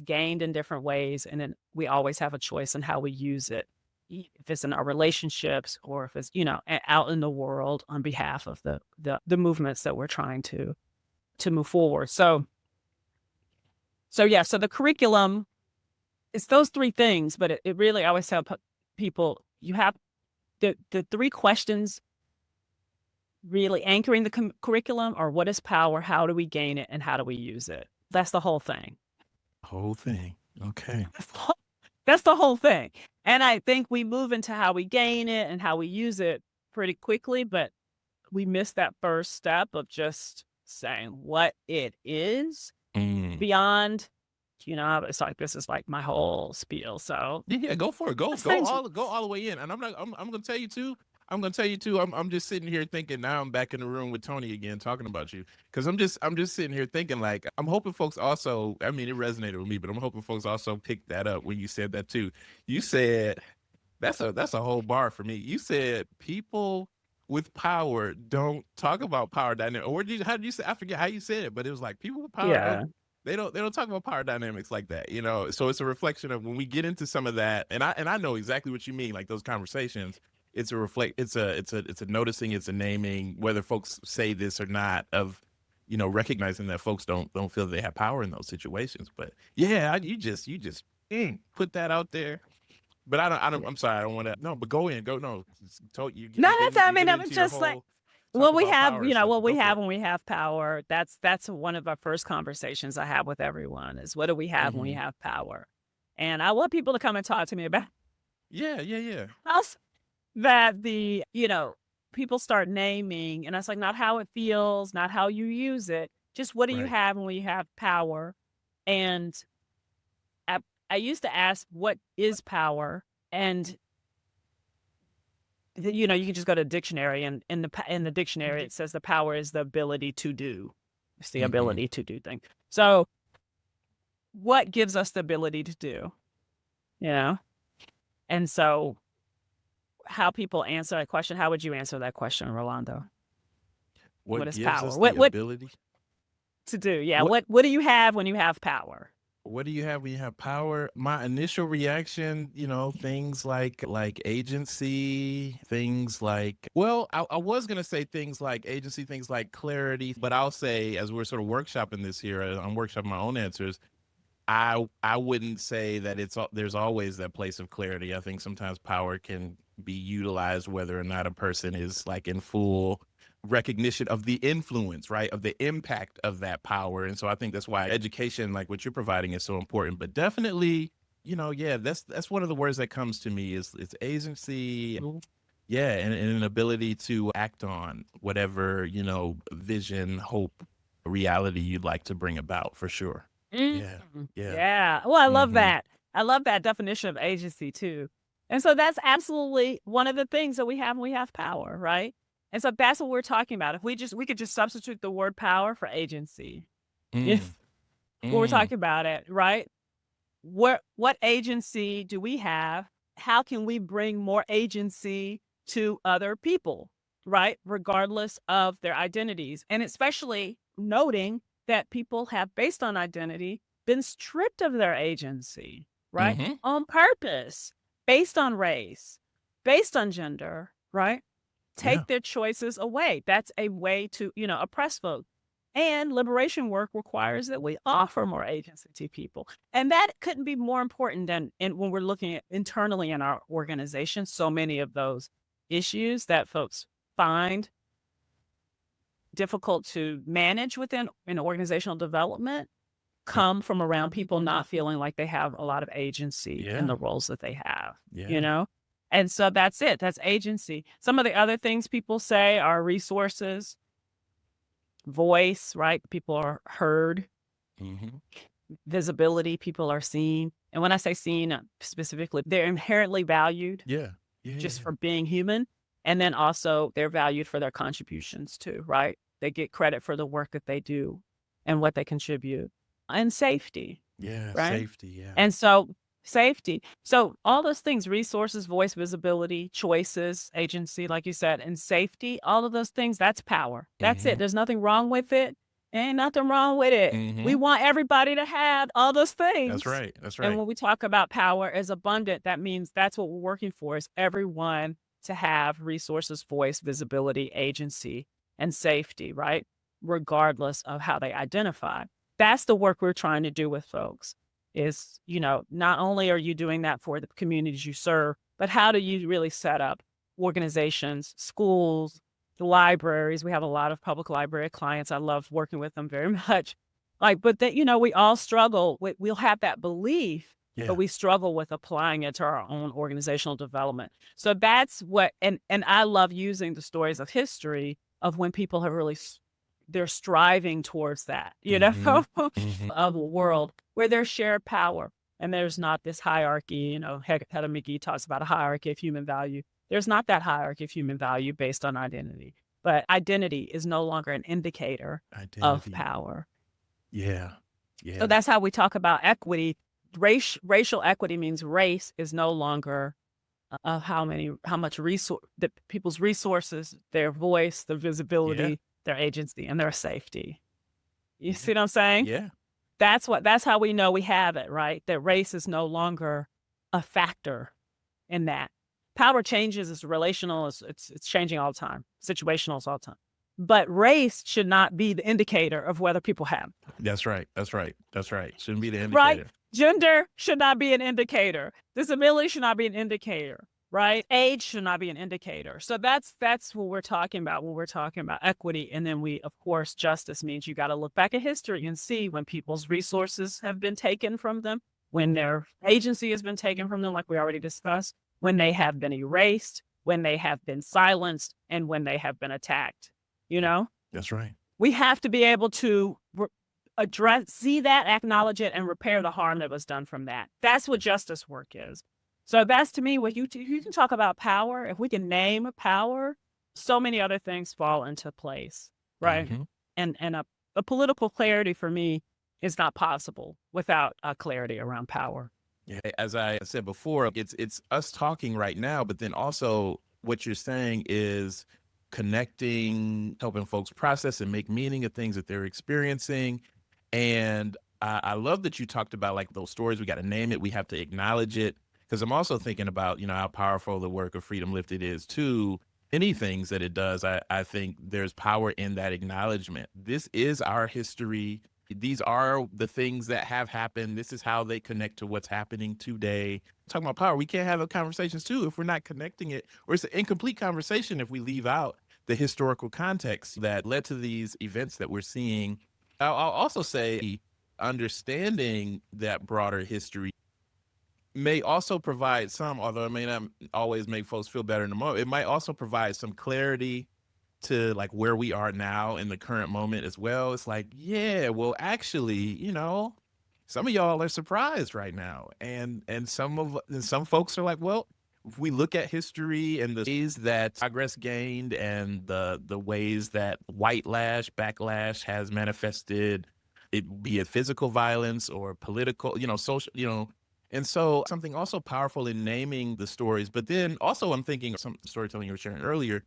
gained in different ways, and then we always have a choice in how we use it. If it's in our relationships or if it's, out in the world on behalf of the movements that we're trying to move forward. So yeah, so the curriculum, it's those three things, but it really I always tell people you have the three questions really anchoring the curriculum are: what is power, how do we gain it, and how do we use it? That's the whole thing. Whole thing. Okay. That's the whole thing. And I think we move into how we gain it and how we use it pretty quickly, but we miss that first step of just saying what it is Mm. beyond, it's like this is like my whole spiel. So Yeah, go for it. Go that's go things. all the way in. And I'm gonna tell you too. I'm just sitting here thinking now I'm back in the room with Tony again talking about you. Cause I'm just sitting here thinking like I'm hoping folks also, I mean it resonated with me, but I'm hoping folks also picked that up when you said that too. You said that's a whole bar for me. You said people with power don't talk about power dynamics. Or how did you say? I forget how you said it, but it was like people with power don't Yeah. they don't talk about power dynamics like that, you know. So it's a reflection of when we get into some of that, and I know exactly what you mean. Like those conversations, it's a noticing, it's a naming, whether folks say this or not, of recognizing that folks don't feel they have power in those situations. But yeah, you just put that out there. But I'm sorry, I don't want to. No, but go in, go no. You No, get that's I you mean, get I was into your just like whole talk about power and stuff. what But we go for have it. when we have power. That's one of our first conversations I have with everyone is what do we have when we Hmm. have power? And I want people to come and talk to me about Yeah, yeah, yeah. else that people start naming, and it's like not how it feels, not how you use it, just what do you Right. have when you have power? And I, I used to ask, what is power? And you can just go to a dictionary, and in the dictionary it says the power is the ability to do. It's the Hmm. ability to do things. So, what gives us the ability to do? You know, and so how people answer that question. How would you answer that question, Rolando? What What is gives power? us What the what ability? to do? Yeah. What What do you have when you have power? What do you have when you have power? My initial reaction, things like agency, things like well, I was gonna say things like agency, things like clarity, but I'll say as we're sort of workshopping this here, I'm workshopping my own answers. I wouldn't say that there's always that place of clarity. I think sometimes power can be utilized whether or not a person is like in full recognition of the influence, right? Of the impact of that power. And so I think that's why education like what you're providing is so important. But definitely, yeah, that's one of the words that comes to me is it's agency. Yeah, and an ability to act on whatever, vision, hope, reality you'd like to bring about for sure. Mm, Yeah. Yeah. yeah. Well, I love Mhm. that. I love that definition of agency too. And so that's absolutely one of the things that we have when we have power, right? And so that's what we're talking about. If we could just substitute the word power for agency. Mm. If when we're Mm. talking about it, right? What agency do we have? How can we bring more agency to other people, right? Regardless of their identities. And especially noting that people have, based on identity, been stripped of their agency, right? Mhm. On purpose, based on race, based on gender, right? Yeah. Take their choices away. That's a way to, oppress folks. And liberation work requires that we offer more agency to people. And that couldn't be more important than when we're looking at internally in our organization. So many of those issues that folks find difficult to manage within in organizational development Y come from around people not feeling like they have a lot of agency in yeah. the roles that they have, you Yeah. know? And so that's it. That's agency. Some of the other things people say are resources, voice, right? People are heard, Mhm. visibility, people are seen. And when I say seen specifically, they're inherently valued Yeah. Yeah. Yeah. just Yeah. for being human. And then also they're valued for their contributions too, right? They get credit for the work that they do and what they contribute. And safety, Yeah. right? Safety. Yeah. And so safety. So all those things, resources, voice, visibility, choices, agency, like you said, and safety, all of those things, that's power. That's Mm-hmm. it. There's nothing wrong with it. Ain't nothing wrong with it. We Mm-hmm. want everybody to have all those That's things. right. That's And right. when we talk about power as abundant, that means that's what we're working for is everyone to have resources, voice, visibility, agency, and safety, right? Regardless of how they identify. That's the work we're trying to do with folks is, not only are you doing that for the communities you serve, but how do you really set up organizations, schools, the libraries? We have a lot of public library clients. I love working with them very much. Like, but that, we all struggle with, we'll have that belief, but Yeah. we struggle with applying it to our own organizational development. So that's what, and I love using the stories of history of when people have really they're striving towards that, Mm-hmm. Mm-hmm. of a world where there's shared power and there's not this hierarchy. Hedda McGee talks about a hierarchy of human value. There's not that hierarchy of human value based on identity, but identity is no longer an indicator of Identity. power. Yeah. So Yeah. that's how we talk about equity. Racial equity means race is no longer how much resource that people's resources, their voice, their Yeah. visibility, their agency, and their safety. You Yeah. see what I'm saying? Yeah. That's how we know we have it, right? That race is no longer a factor in that. Power changes, it's relational, it's changing all the time, situational all the time. But race should not be the indicator of whether people have, That's right. That's right. That's right. Shouldn't be the right? indicator. Gender should not be an indicator. Disability should not be an indicator, right? Age should not be an indicator. So that's what we're talking about when we're talking about equity. And then of course, justice means you got to look back at history and see when people's resources have been taken from them, when their agency has been taken from them, like we already discussed, when they have been erased, when they have been silenced, and when they have been attacked. You know, That's right. we have to be able to see that, acknowledge it, and repair the harm that was done from that. That's what justice work is. So that's to me what you can talk about power. If we can name power, so many other things fall into place, right? Mm-hmm. And a political clarity for me is not possible without a clarity around power. Yeah. As I said before, it's us talking right now, but then also what you're saying is connecting, helping folks process and make meaning of things that they're experiencing. And I love that you talked about like those stories. We got to name it. We have to acknowledge it. Because I'm also thinking about, how powerful the work of Freedom Lifted is too. Any things that it does, I think there's power in that acknowledgement. This is our history. These are the things that have happened. This is how they connect to what's happening today. Talking about power, we can't have conversations too if we're not connecting it, or it's an incomplete conversation if we leave out the historical context that led to these events that we're seeing. I'll also say understanding that broader history may also provide some, although it may not always make folks feel better in the moment, it might also provide some clarity to like where we are now in the current moment as well. It's like, yeah, well, actually, some of y'all are surprised right now. And some folks are like, well, if we look at history and the ways that progress gained and the ways that backlash has manifested, it be it physical violence or political, social, and so something also powerful in naming the stories, but then also I'm thinking some storytelling you were sharing earlier,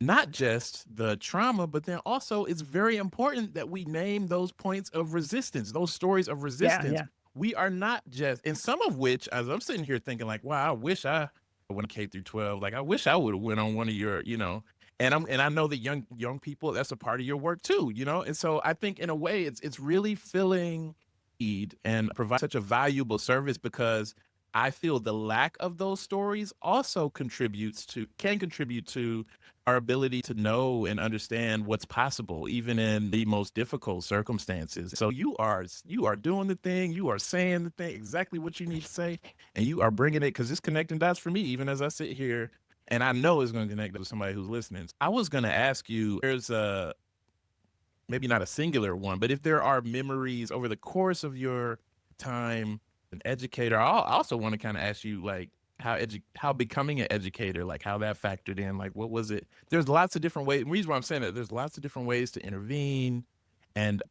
not just the trauma, but then also it's very important that we name those points of resistance, those stories of Yeah, resistance. yeah. We are not just, and some of which, as I'm sitting here thinking, like, wow, I wish I went K through 12. Like, I wish I would have went on one of your, and I know that young people, that's a part of your work too, And so I think in a way, it's really filling need and provide such a valuable service because I feel the lack of those stories also can contribute to our ability to know and understand what's possible, even in the most difficult circumstances. So you are doing the thing, you are saying the thing, exactly what you need to say, and you are bringing it because it's connecting dots for me, even as I sit here, and I know it's going to connect with somebody who's listening. I was going to ask you, there's a maybe not a singular one, but if there are memories over the course of your time an educator, I also want to kind of ask you like how becoming an educator, like how that factored in, like what was it? There's lots of different ways. The reason why I'm saying that there's lots of different ways to intervene, and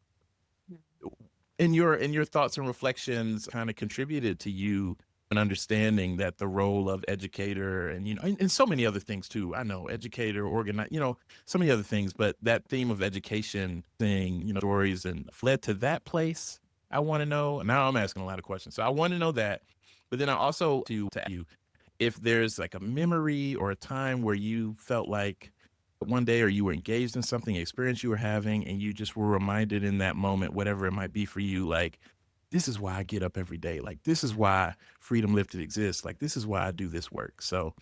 in your thoughts and reflections kind of contributed to you an understanding that the role of educator and and so many other things too. I know educator, organize, so many other things, but that theme of education thing, stories and fled to that place. I want to know. Now I'm asking a lot of questions, so I want to know that. But then I also to ask you if there's like a memory or a time where you felt like one day or you were engaged in something, experience you were having, and you just were reminded in that moment, whatever it might be for you, like, this is why I get up every day. Like, this is why Freedom Lifted exists. Like, this is why I do this work. So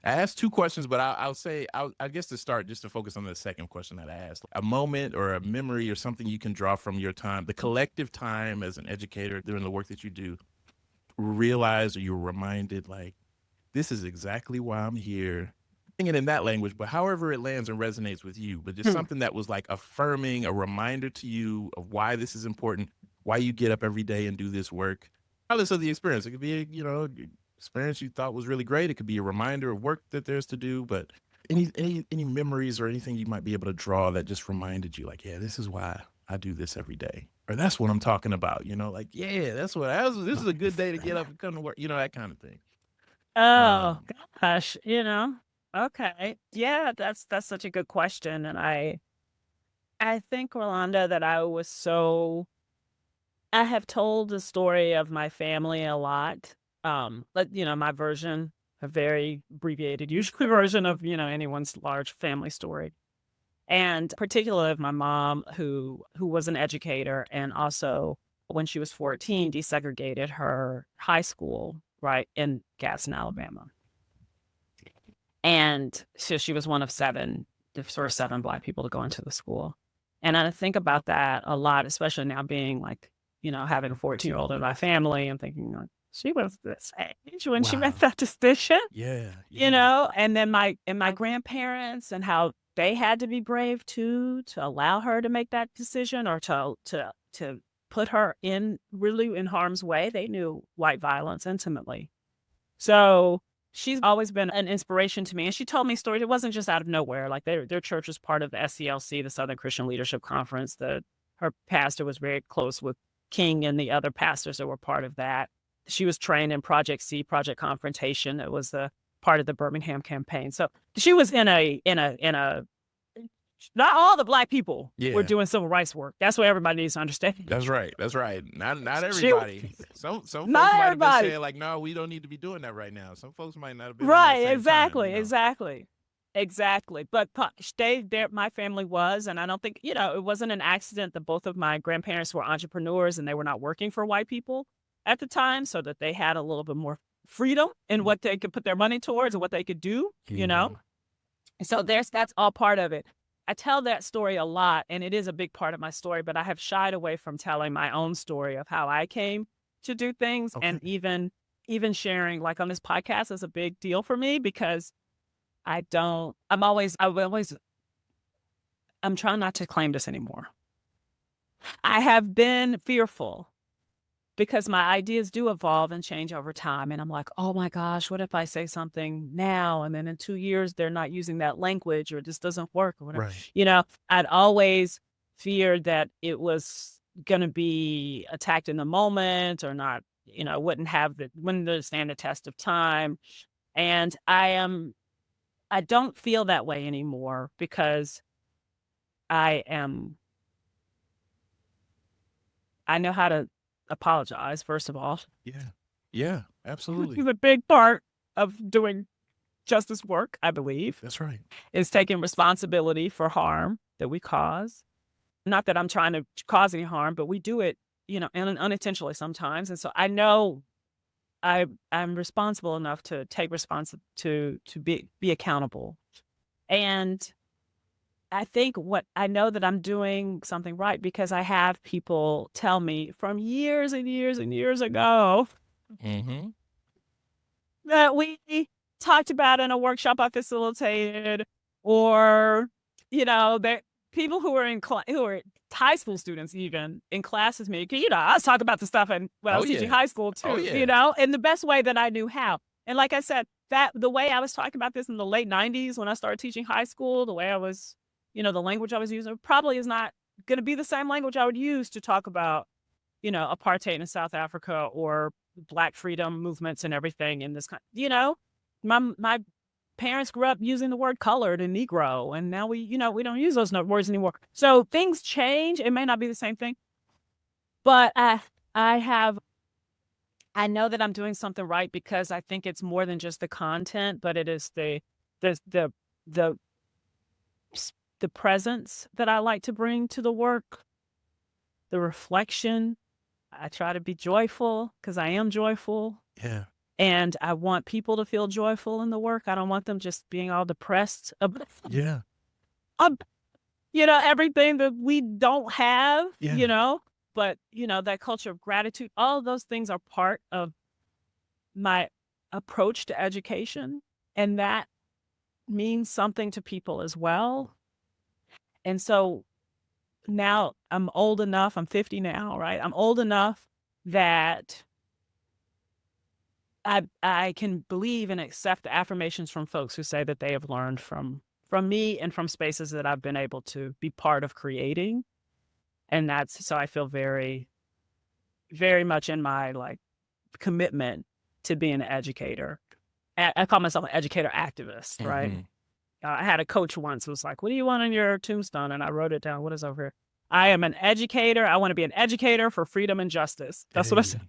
I asked two questions, but I'll say, I guess to start, just to focus on the second question that I asked, a moment or a memory or something you can draw from your time, the collective time as an educator during the work that you do, realize or you're reminded, like, this is exactly why I'm here. Singing in that language, but however it lands and resonates with you, but just Hmm. something that was like affirming, a reminder to you of why this is important, why you get up every day and do this work. Regardless of the experience, it could be experience you thought was really great. It could be a reminder of work that there's to do, but any memories or anything you might be able to draw that just reminded you, like, yeah, this is why I do this every day, or that's what I'm talking about. Like, yeah, this is a good day to get up and come to work. That kind of thing. Oh Um, gosh, Okay. Yeah, that's such a good question. And I think, Rolanda, that I have told the story of my family a lot. But my version, a very abbreviated, usually version of, anyone's large family story. And particularly of my mom, who was an educator, and also when she was 14, desegregated her high school, right, in Gadsden, Alabama. And so she was one of seven, the first seven Black people to go into the school. And I think about that a lot, especially now being like, having a 14-year-old in my family and thinking like, she was this age when she made wow. that decision, Yeah, yeah. and then my grandparents and how they had to be brave too to allow her to make that decision, or to put her really in harm's way. They knew white violence intimately. So she's always been an inspiration to me. And she told me stories. It wasn't just out of nowhere. Like their church was part of the SCLC, the Southern Christian Leadership Conference. Her pastor was very close with King and the other pastors that were part of that. She was trained in Project C, Project Confrontation. It was the part of the Birmingham campaign. So she was in a not all the Black people were Yeah. doing civil rights work. That's what everybody needs to understand. That's right. That's right. Not She, everybody. Some folks not might have been everybody. saying like, no, we don't need to be doing that right now. Some folks might not have been in that Right, same time. exactly, exactly, exactly. But they there, my family was, and I don't think it wasn't an accident that both of my grandparents were entrepreneurs and they were not working for white people at the time, so that they had a little bit more freedom in what they could put their money towards and what they could do. Yeah. And so that's all part of it. I tell that story a lot, and it is a big part of my story. But I have shied away from telling my own story of how I came to do things, and Okay. even sharing like on this podcast is a big deal for me because I don't. I'm trying not to claim this anymore. I have been fearful because my ideas do evolve and change over time. And I'm like, oh my gosh, what if I say something now and then in 2 years they're not using that language, or this doesn't work, or whatever. Right. I'd always feared that it was going to be attacked in the moment, or not, wouldn't stand the test of time. And I don't feel that way anymore because I am, I know how to apologize, first of all. Yeah. Yeah. Which Absolutely. is a big part of doing justice work, I believe, That's right. is taking responsibility for harm that we cause. Not that I'm trying to cause any harm, but we do it, unintentionally sometimes. And so I know I'm responsible enough to take to be accountable. And I think what I know that I'm doing something right because I have people tell me from years and years and years ago Mm-hmm. that we talked about in a workshop I facilitated, or that people who are high school students even in class with me. 'Cause, I was talking about the stuff and when I Oh was teaching yeah. high school Oh too, yeah. in the best way that I knew how. And like I said, that the way I was talking about this in the late 90s when I started teaching high school, the way I was, the language I was using probably is not going to be the same language I would use to talk about, apartheid in South Africa or black freedom movements and everything in this country. My parents grew up using the word colored and Negro, and now we don't use those words anymore. So things change. It may not be the same thing, but I have I know that I'm doing something right because I think it's more than just the content, but it is the the the the presence that I like to bring to the work, the reflection. I try to be joyful because I am joyful. Yeah. And I want people to feel joyful in the work. I don't want them just being all depressed Yeah. ab everything that we don't have, Yeah. but, that culture of gratitude, all of those things are part of my approach to education, and that means something to people as well. And so now I'm old enough, I'm 50 now, right? I'm old enough that I can believe and accept the affirmations from folks who say that they have learned from me and from spaces that I've been able to be part of creating. And that's so I feel very, very much in my like commitment to being an educator. I call myself an educator activist, right? Hmm. I had a coach once who was like, "What do you want on your tombstone?" And I wrote it down. What is over here? I am an educator. I want to be an educator for freedom and justice. That's what I said.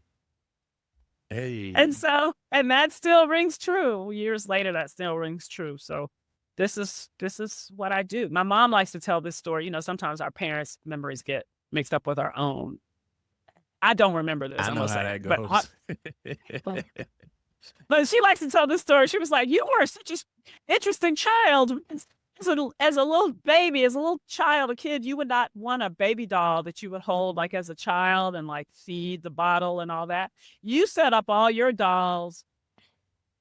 Hey. Hey. And that still rings true. Years later, that still rings true. So this is what I do. My mom likes to tell this story. Sometimes our parents' memories get mixed up with our own. I don't remember this. I I'm know gonna how say it, that goes. but but she likes to tell this story. She was like, "You were such an interesting child. As a little baby, as a little child, a kid, you would not want a baby doll that you would hold like as a child and like feed the bottle and all that. You set up all your dolls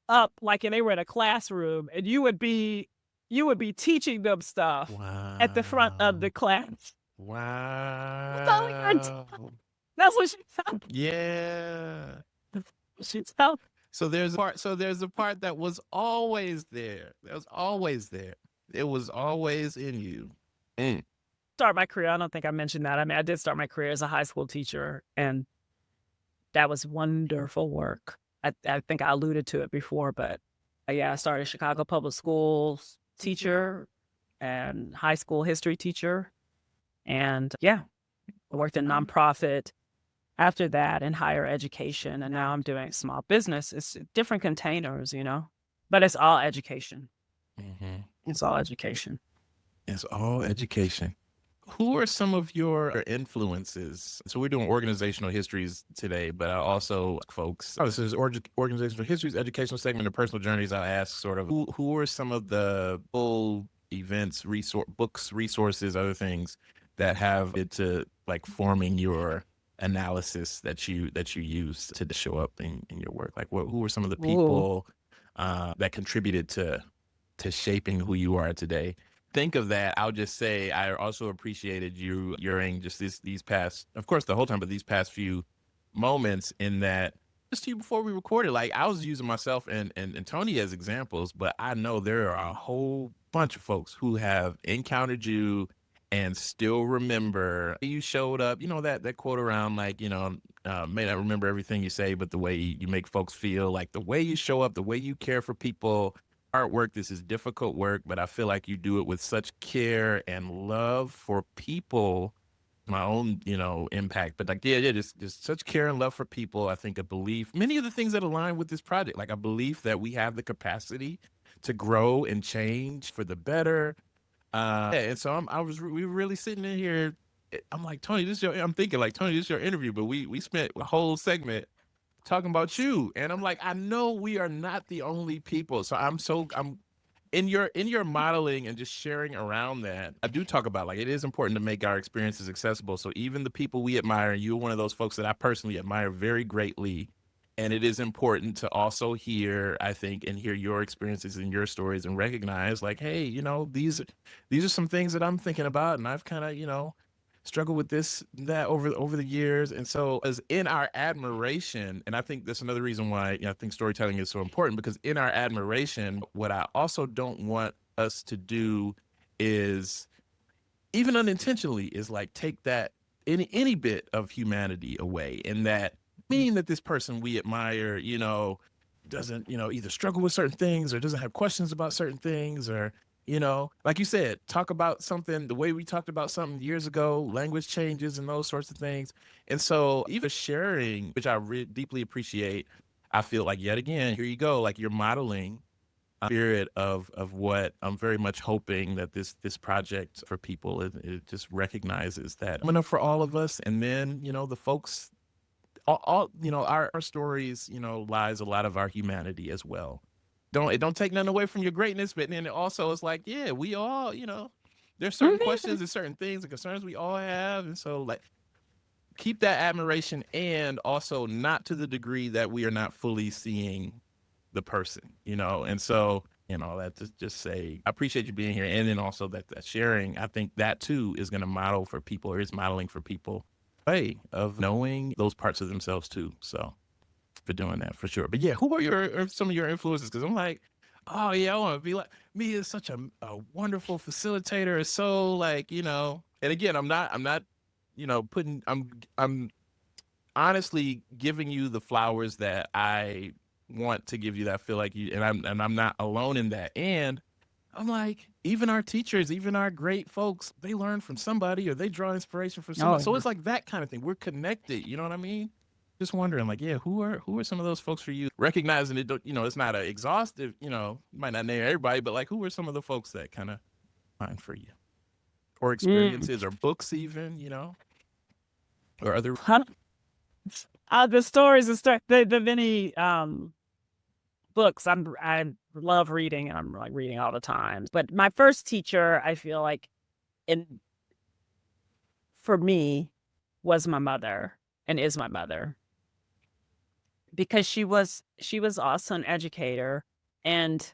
up like and they were in a classroom and you would be teaching them stuff at the front of the Wow. class." That's all we got. Wow. That's what she told. Yeah. She told. So there's a part that was always there. That was always there. It was always in you. Mm. Start my career. I don't think I mentioned that. I mean, I did start my career as a high school teacher, and that was wonderful work. I think I alluded to it before, but yeah, I started Chicago Public Schools teacher and high school history teacher. And yeah, I worked in nonprofit after that in higher education. And now I'm doing small business. It's different containers, but it's all education. Mhm. It's all education. It's all education. Who are some of your influences? So we're doing organizational histories today, but I also folks. Oh, this is organizational histories, educational segment, and personal journeys. I ask sort of who are some of the full events, books, resources, other things that have it to like forming your analysis that you use to show up in your work. Like, who are some of the Ooh. people that contributed to shaping who you are today? Think of that. I'll just say I also appreciated you during just these past, of course, the whole time, but these past few moments in that just to you before we recorded, like I was using myself and Tony as examples, but I know there are a whole bunch of folks who have encountered you and still remember you showed up. You know that quote around like may not remember everything you say, but the way you make folks feel, like the way you show up, the way you care for people. Artwork, this is difficult work, but I feel like you do it with such care and love for people. My own, impact, but like, yeah, just such care and love for people. I think a belief, many of the things that align with this project, like a belief that we have the capacity to grow and change for the better. Yeah, and so we were really sitting in here. I'm like, Tony, I'm thinking like, Tony, this is your interview, but we spent a whole segment talking about you, and I'm like, I know we are not the only people. So I'm in your modeling and just sharing around that. I do talk about like it is important to make our experiences accessible. So even the people we admire, you're one of those folks that I personally admire very greatly. And it is important to also hear, I think, and hear your experiences and your stories and recognize like, hey, these are some things that I'm thinking about and I've kind of, struggled with this, that over the years. And so as in our admiration, and I think that's another reason why, I think storytelling is so important, because in our admiration, what I also don't want us to do is, even unintentionally, is like take that any bit of humanity away, and that mean that this person we admire, doesn't, either struggle with certain things or doesn't have questions about certain things, or, like you said, talk about something the way we talked about something years ago, language changes and those sorts of things. And so even sharing, which I deeply appreciate, I feel like yet again, here you go, like you're modeling spirit of what I'm very much hoping that this project for people, it just recognizes that enough for all of us. And then, the folks, all our stories, lies a lot of our humanity as well. It don't take nothing away from your greatness, but then it also is like, yeah, we all, there's certain questions and certain things and concerns we all have. And so, like, keep that admiration, and also not to the degree that we are not fully seeing the person, and so, that just say I appreciate you being here. And then also that sharing, I think that too is going to model for people, or is modeling for people, way of knowing those parts of themselves too. So for doing that, for sure. But yeah, who are some of your influences? Because I'm like, oh yeah, I want to be like me. Is such a wonderful facilitator. It's so, like, and again, I'm not putting, I'm honestly giving you the flowers that I want to give you, that I feel like you, and I'm not alone in that. And I'm like, even our teachers, even our great folks, they learn from somebody, or they draw inspiration from Oh, somebody. So it's like that kind of thing. We're connected. You know what I mean? Just wondering, like, yeah, who are some of those folks for you? Recognizing it, it's not an exhaustive, you might not name everybody, but like, who are some of the folks that kind of find for you, or mm. experiences, or books, even, or other. Huh? The stories, the many books. I love reading, and I'm like reading all the time. But my first teacher, I feel like, in for me, was my mother, and is my mother, because she was also an educator, and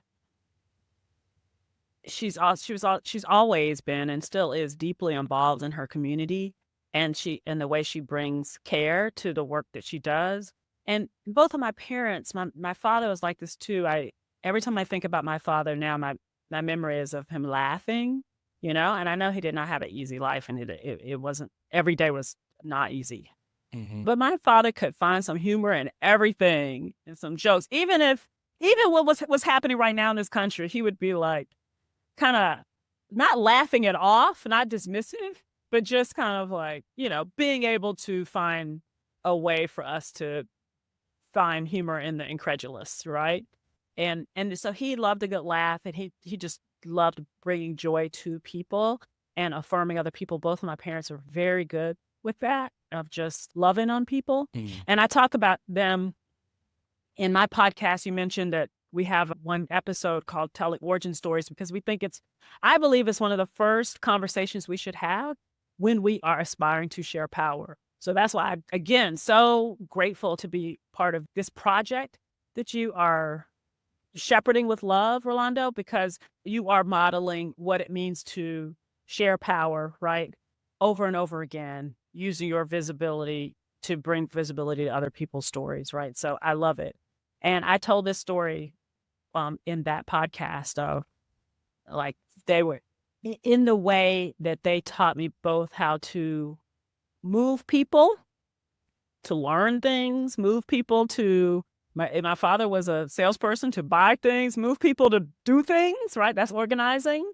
she's always been and still is deeply involved in her community, and the way she brings care to the work that she does. And both of my parents, my father was like this too. I Every time I think about my father now, my memory is of him laughing, and I know he did not have an easy life, and it wasn't, every day was not easy. Hmm. But my father could find some humor in everything and some jokes. Even what was happening right now in this country, he would be like, kinda not laughing it off, not dismissive, but just kind of like, being able to find a way for us to find humor in the incredulous, right? And so he loved a good laugh, and he just loved bringing joy to people and affirming other people. Both of my parents are very good with that, of just loving on people. Mm. And I talk about them in my podcast. You mentioned that we have one episode called Telling Origin Stories, because I believe it's one of the first conversations we should have when we are aspiring to share power. So that's why I'm, again, so grateful to be part of this project that you are shepherding with love, Rolando, because you are modeling what it means to share power, right? Over and over again, using your visibility to bring visibility to other people's stories, right? So I love it. And I told this story in that podcast of, like, they were in the way that they taught me both how to move people, to learn things, move people to my father was a salesperson, to buy things, move people to do things, right? That's organizing.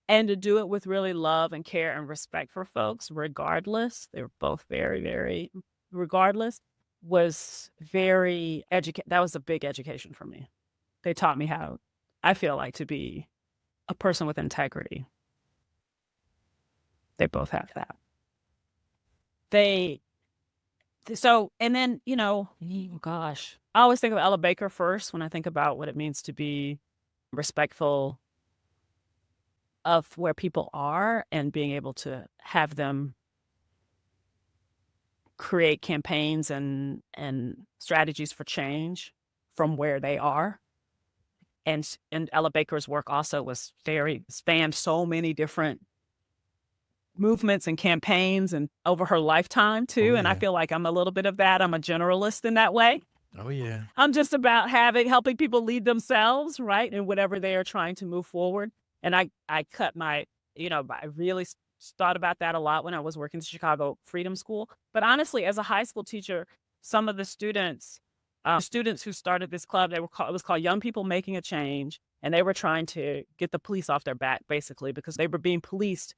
And to do it with really love and care and respect for folks, regardless. They were both very, very, regardless, was very that was a big education for me. They taught me how I feel like to be a person with integrity. They both have that. They So, and then, gosh, I always think of Ella Baker first when I think about what it means to be respectful of where people are, and being able to have them create campaigns and strategies for change from where they are. And Ella Baker's work also was very spanned so many different movements and campaigns and over her lifetime too. Oh, And I yeah. feel like I'm a little bit of that. I'm a generalist in that way. Oh, yeah. I'm just about helping people lead themselves, right? And whatever they are trying to move forward. And I cut my, I really thought about that a lot when I was working at Chicago Freedom School. But honestly, as a high school teacher, some of the students who started this club, it was called Young People Making a Change. And they were trying to get the police off their back, basically, because they were being policed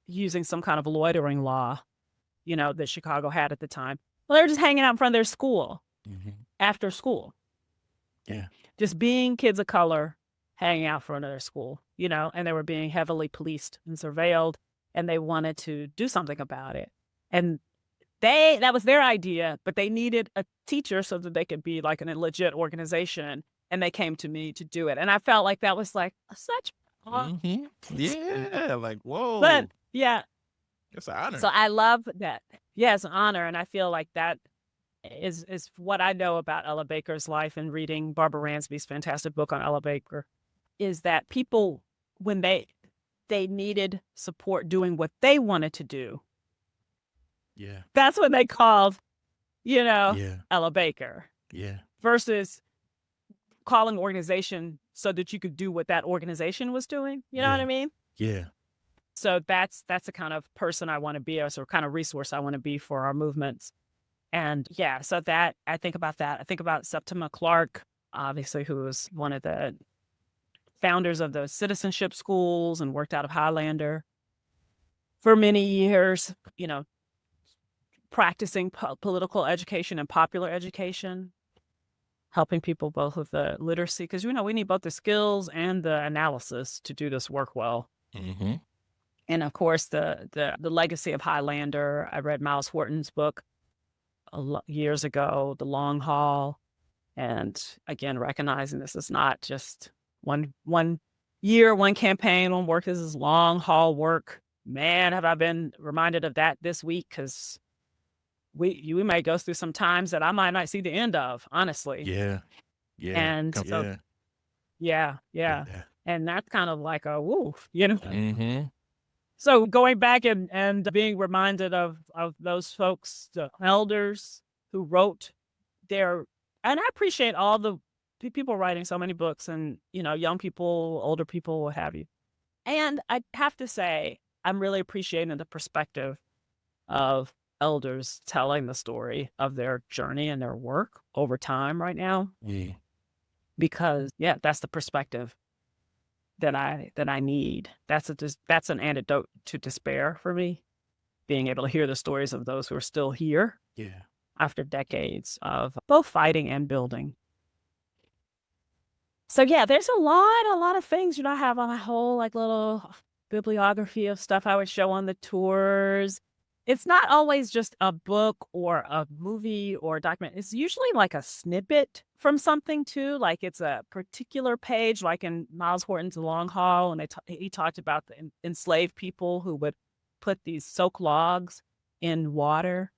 using some kind of loitering law, that Chicago had at the time. Well, they were just hanging out in front of their school after school. Yeah. Just being kids of color hanging out in front of their school, and they were being heavily policed and surveilled, and they wanted to do something about it. And that was their idea, but they needed a teacher so that they could be like a legit organization. And they came to me to do it. And I felt like that was like such Yeah, like, whoa. But yeah. It's an honor. So I love that. Yeah, it's an honor. And I feel like that is what I know about Ella Baker's life, and reading Barbara Ransby's fantastic book on Ella Baker, is that people, when they needed support doing what they wanted to do, yeah, that's when they called, yeah, Ella Baker, yeah, versus calling an organization so that you could do what that organization was doing. You know what I mean? yeah. So that's the kind of person I want to be, or sort of kind of resource I want to be for our movements. And yeah, so that I think about that. I think about Septima Clark, obviously, who was one of the founders of the citizenship schools and worked out of Highlander for many years, practicing political education and popular education, helping people both with the literacy, because, we need both the skills and the analysis to do this work well. Mm-hmm. And of course, the legacy of Highlander. I read Miles Horton's book years ago, The Long Haul. And again, recognizing this is not just one year, one campaign, one work. This is long haul work. Man, have I been reminded of that this week, because we may go through some times that I might not see the end of, honestly. Yeah. Yeah. And so, yeah. And that's kind of like a woof, Mm-hmm. So going back and being reminded of those folks, the elders who wrote and I appreciate all the people writing so many books, and, young people, older people, what have you. And I have to say, I'm really appreciating the perspective of elders telling the story of their journey and their work over time right now. Yeah. Because that's the perspective that I need. That's an antidote to despair for me, being able to hear the stories of those who are still here. Yeah. After decades of both fighting and building. So yeah, there's a lot of things. I have a whole little bibliography of stuff I would show on the tours. It's not always just a book or a movie or a document. It's usually like a snippet from something too. Like it's a particular page, like in Miles Horton's Long Haul, and he talked about the enslaved people who would put these soak logs in water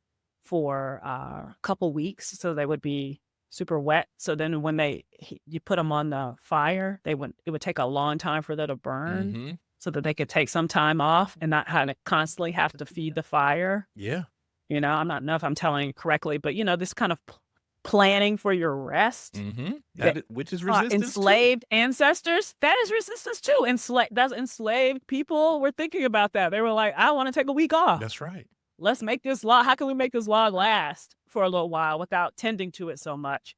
for a couple weeks, so they would be super wet. So then when you put them on the fire, it would take a long time for them to burn, so that they could take some time off and not constantly have to feed the fire. Yeah. I'm not know if I'm telling you correctly, but this kind of planning for your rest, Which is resistance. Enslaved ancestors, that is resistance too. Enslaved people were thinking about that. They were like, I want to take a week off. That's right. Let's make this log. How can we make this log last for a little while without tending to it so much?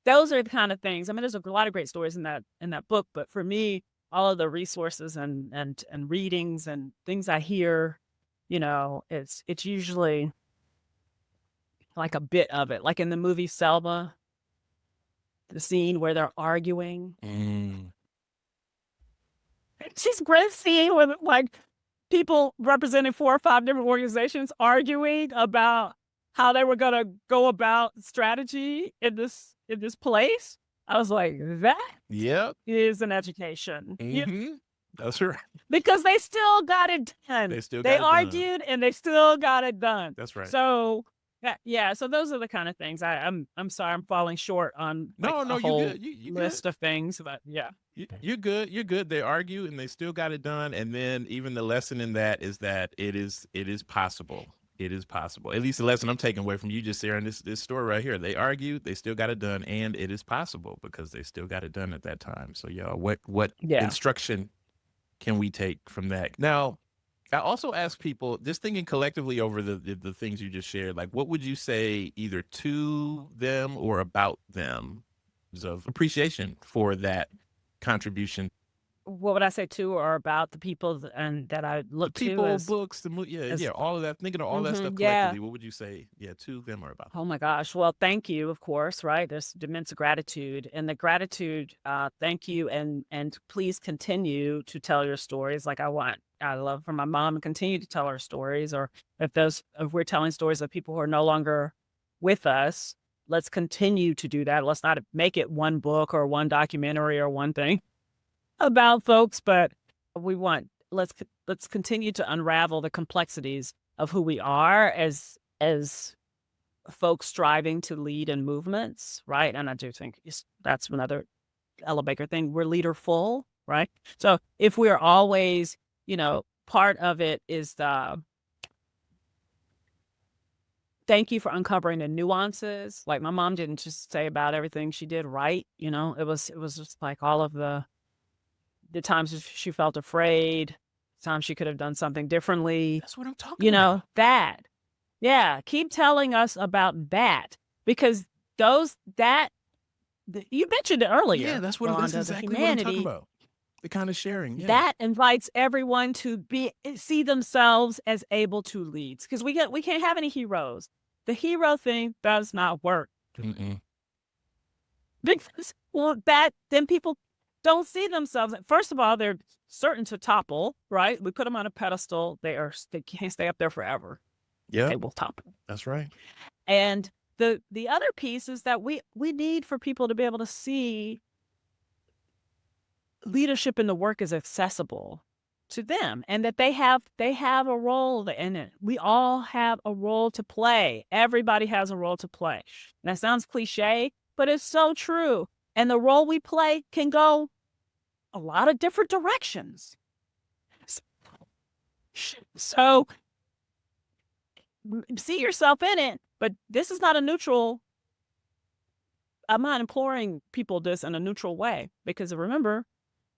Those are the kind of things. I mean, there's a lot of great stories in that book, but for me, all of the resources and readings and things I hear, it's usually like a bit of it. Like in the movie Selma, the scene where they're arguing. She's great scene with people representing 4 or 5 different organizations arguing about how they were going to go about strategy in this place. I was like, that is an education. That's right. Because they still got it done. They argued and they still got it done. That's right. So Yeah, so those are the kind of things. I'm sorry I'm falling short on like No, a no, you whole good. You good. list of things, but yeah. You're good. You're good. They argue and they still got it done. And then even the lesson in that is that it is possible. It is possible. At least the lesson I'm taking away from you just sharing this story right here. They argued, they still got it done, and it is possible because they still got it done at that time. So y'all, what Yeah. instruction can we take from that? Now, I also ask people, just thinking collectively over the things you just shared, like what would you say either to them or about them of appreciation for that contribution? What would I say to or about the people and that I The look to people, books, yeah, as yeah, all of that. Thinking of all that stuff yeah. collectively, what would you say, yeah, to them or about Oh them? my gosh. Well, thank you, of course, right? There's immense gratitude. And the gratitude, thank you and please continue to tell your stories. Like I love for my mom to continue to tell her stories. Or if we're telling stories of people who are no longer with us, let's continue to do that. Let's not make it one book or one documentary or one thing about folks, but we want let's continue to unravel the complexities of who we are as folks striving to lead in movements, right? And I do think that's another Ella Baker thing. We're leaderful, right? So if we're always, part of it is the thank you for uncovering the nuances. Like my mom didn't just say about everything she did right, it was just like all of the times that she felt afraid, times she could have done something differently, That's what I'm talking about. that. Yeah, keep telling us about that because those that you mentioned it Yeah, earlier, that's Rolanda, the exactly what I'm talking humanity about. The kind of sharing, yeah. that invites everyone to see themselves as able to lead because we can't have any heroes. The hero thing does not work Mm-mm. because well, that then people don't see themselves. First of all, they're certain to topple. Right? We put them on a pedestal. They can't stay up there forever. They Yep, will topple. that's right. And the other piece is that we need for people to be able to see leadership in the work is accessible to them and that they have a role in it. We all have a role to play. Everybody has a role to play. And that sounds cliche, but it's so true. And the role we play can go a lot of different directions. So see yourself in it, but this is not a neutral. I'm not imploring people this in a neutral way because remember,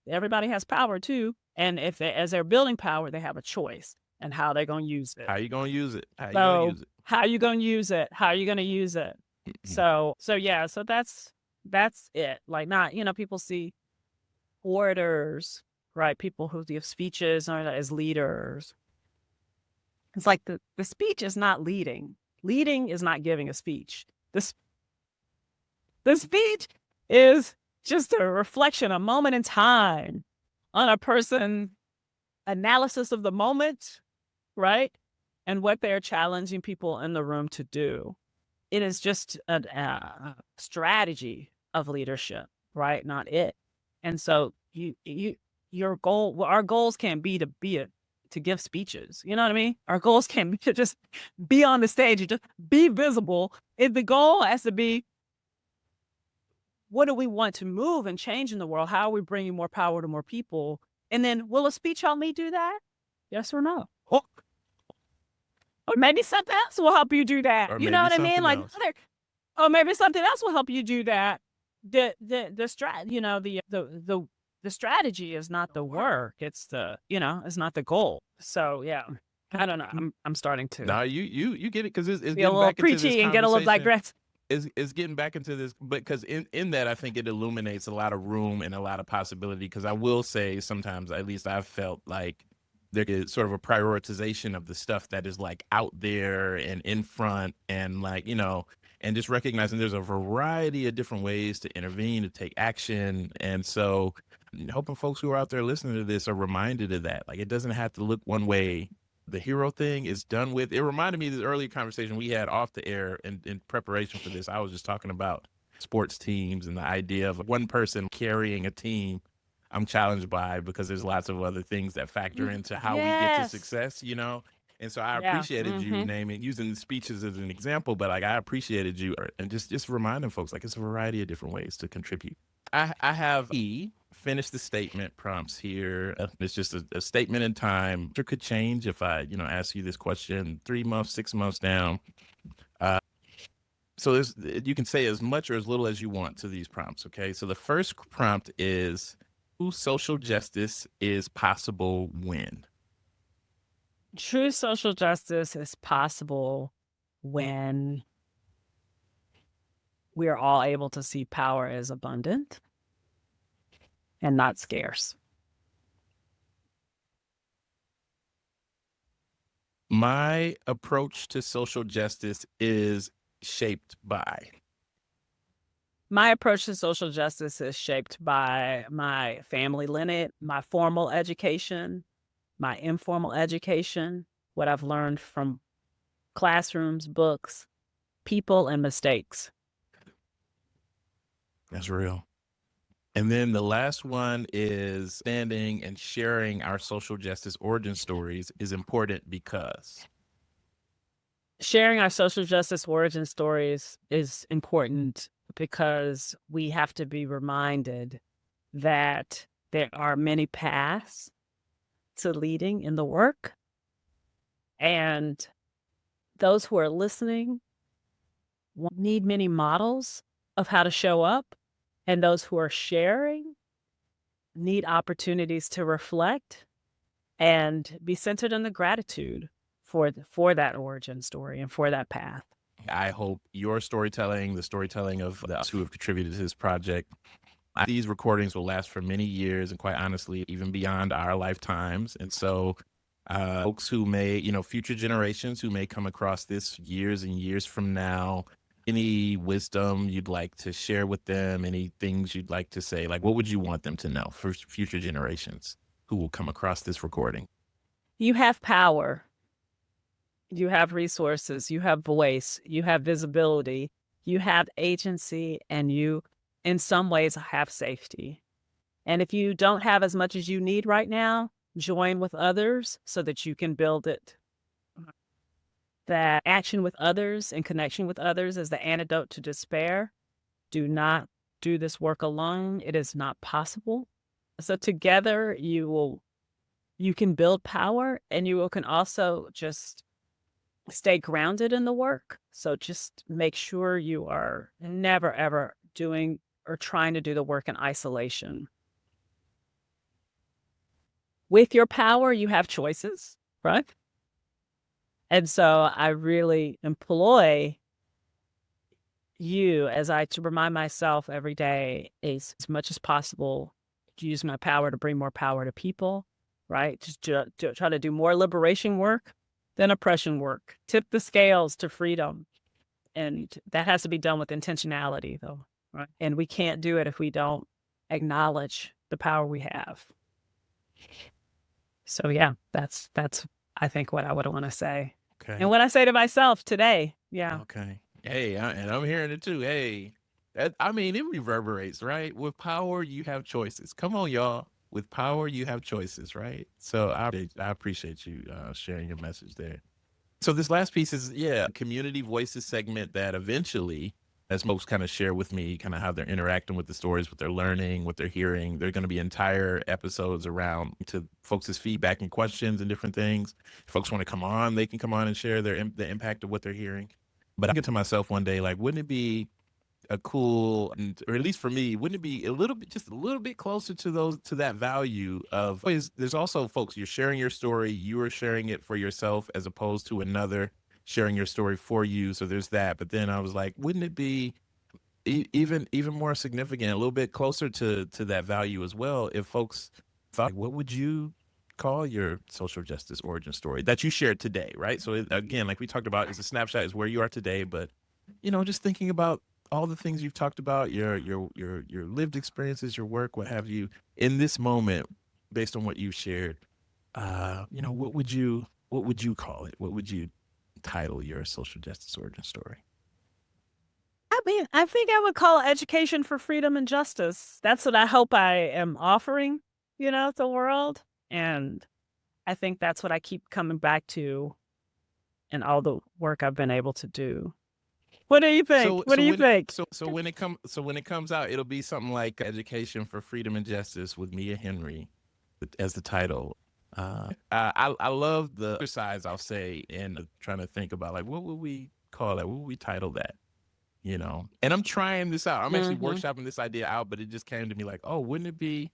everybody has power too. And as they're building power, they have a choice and how they're going to use it. How you gonna use it? How you gonna So use it? how are you going to use it? How are you going to use it? Mm-mm. So yeah, so that's it. Like not, people see orators, right? People who give speeches or as leaders. It's like the speech is not leading. Leading is not giving a speech. The speech is just a reflection, a moment in time on a person analysis of the moment, right? And what they're challenging people in the room to do. It is just a strategy of leadership, right? Not it. And so your goal, well, our goals can't be to give speeches. You know what I mean? Our goals can't be to just be on the stage and just be visible. If the goal has to be, what do we want to move and change in the world? How are we bringing more power to more people? And then will a speech help me do that? Yes or no? Or maybe something else will help you do that. Or You know maybe what I mean? something Like else. or maybe something else will help you do that. The strat, the strategy is not the work. It's it's not the goal. So yeah, I don't know. I'm starting to No, you get it because it's be a getting little back into this preachy and get a little conversation. digress. Is getting back into this, but because in that I think it illuminates a lot of room and a lot of possibility. Because I will say sometimes, at least I've felt like there is sort of a prioritization of the stuff that is like out there and in front, and like and just recognizing there's a variety of different ways to intervene, to take action, and so hoping folks who are out there listening to this are reminded of that. Like it doesn't have to look one way. The hero thing is done with. It reminded me of this earlier conversation we had off the air in preparation for this. I was just talking about sports teams and the idea of one person carrying a team. I'm challenged by because there's lots of other things that factor into how we get to Yes. success, And so I Yeah. appreciated you Hmm. naming using speeches as an example, but like I appreciated you and just reminding folks like it's a variety of different ways to contribute. I have finish the statement prompts here. It's just a statement in time. It could change if I, ask you this question 3 months, 6 months down. Uh, so you can say as much or as little as you want to these prompts. Okay. So the first prompt is, true social justice is possible when? True social justice is possible when we are all able to see power as abundant and not scarce. My approach to social justice is shaped by. My approach to social justice is shaped by my family lineage, my formal education, my informal education, what I've learned from classrooms, books, people, and mistakes. That's real. And then the last one is standing and sharing our social justice origin stories is important because. Sharing our social justice origin stories is important because we have to be reminded that there are many paths to leading in the work. And those who are listening need many models of how to show up. And those who are sharing need opportunities to reflect and be centered in the gratitude for that origin story and for that path. I hope your storytelling, the storytelling of the us who have contributed to this project, these recordings will last for many years and quite honestly, even beyond our lifetimes. And so, folks who may, future generations who may come across this years and years from now, any wisdom you'd like to share with them, any things you'd like to say, like what would you want them to know for future generations who will come across this recording? You have power, you have resources, you have voice, you have visibility, you have agency, and you, in some ways, have safety. And if you don't have as much as you need right now, join with others so that you can build it. That action with others and connection with others is the antidote to despair. Do not do this work alone. It is not possible. So together you can build power and you can also just stay grounded in the work. So just make sure you are never ever doing or trying to do the work in isolation. With your power, you have choices, right? And so I really employ you as I to remind myself every day is as much as possible to use my power to bring more power to people, right? Just to try to do more liberation work than oppression work. Tip the scales to freedom. And that has to be done with intentionality, though, right? And we can't do it if we don't acknowledge the power we have. So yeah, that's I think what I would want to say. And Okay. what I say to myself today. Yeah. Okay. Hey, and I'm hearing it too. Hey, I mean, it reverberates, right? With power, you have choices. Come on, y'all. With power, you have choices, right? So I appreciate you sharing your message there. So this last piece is, yeah, community voices segment that eventually, as folks kind of share with me, kind of how they're interacting with the stories, what they're learning, what they're hearing. There are going to be entire episodes around to folks' feedback and questions and different things. If folks want to come on, they can come on and share the impact of what they're hearing. But I get to myself one day, like, wouldn't it be a cool, or at least for me, wouldn't it be a little bit, just a little bit closer to that value of always, there's also folks, you're sharing your story, you are sharing it for yourself as opposed to another sharing your story for you. So there's that. But then I was like, wouldn't it be even more significant, a little bit closer to that value as well, if folks thought, like, what would you call your social justice origin story that you shared today, right? So again, like we talked about, is a snapshot is where you are today, but just thinking about all the things you've talked about, your lived experiences, your work, what have you, in this moment, based on what you've shared, what would you call it? What would you title your social justice origin story? I mean, I think I would call it education for freedom and justice. That's what I hope I am offering, the world. And I think that's what I keep coming back to and all the work I've been able to do. What do you think? So What do you think? when it comes out, it'll be something like Education for Freedom and Justice with Mia Henry as the title. I love the exercise, I'll say, in trying to think about like what would we call that? What would we title that? And I'm trying this out. I'm actually Mhm. workshopping this idea out, but it just came to me like, oh, wouldn't it be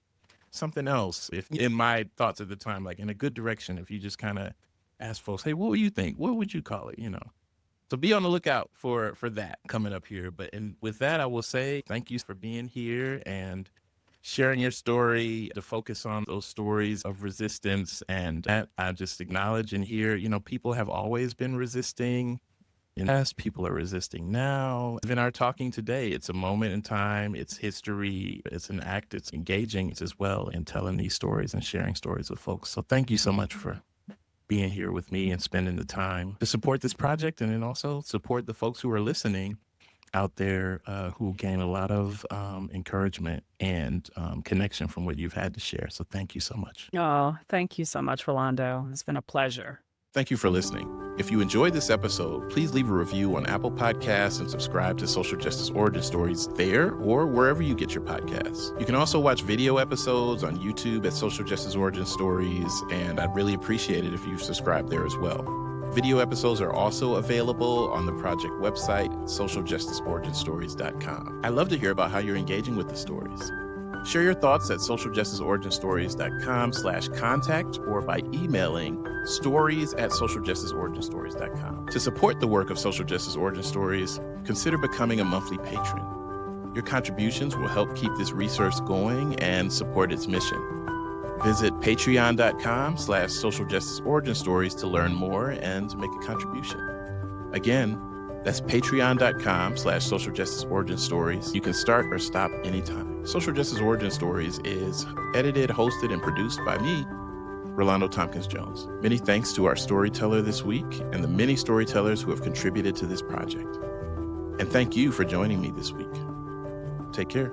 something else if in my thoughts at the time, like in a good direction, if you just kind of ask folks, hey, what would you think? What would you call it? So be on the lookout for that coming up here. And with that, I will say thank you for being here and sharing your story, to focus on those stories of resistance. And that I just acknowledge and hear, people have always been resisting. Yes, people are resisting now. Even our talking today, it's a moment in time, it's history, it's an act, it's engaging as well in telling these stories and sharing stories with folks. So thank you so much for being here with me and spending the time to support this project, and then also support the folks who are listening out there who gain a lot of encouragement and connection from what you've had to share. So thank you so much. Oh, thank you so much, Rolando. It's been a pleasure. Thank you for listening. If you enjoyed this episode, please leave a review on Apple Podcasts and subscribe to Social Justice Origin Stories there or wherever you get your podcasts. You can also watch video episodes on YouTube at Social Justice Origin Stories, and I'd really appreciate it if you subscribe there as well. Video episodes are also available on the project website, socialjusticeoriginstories.com. I'd love to hear about how you're engaging with the stories. Share your thoughts at socialjusticeoriginstories.com/contact or by emailing stories@socialjusticeoriginstories.com. To support the work of Social Justice Origin Stories, consider becoming a monthly patron. Your contributions will help keep this research going and support its mission. Visit patreon.com/socialjusticeoriginstories to learn more and to make a contribution. Again, that's patreon.com/socialjusticeoriginstories. You can start or stop anytime. Social Justice Origin Stories is edited, hosted, and produced by me, Rolando Tompkins Jones. Many thanks to our storyteller this week and the many storytellers who have contributed to this project. And thank you for joining me this week. Take care.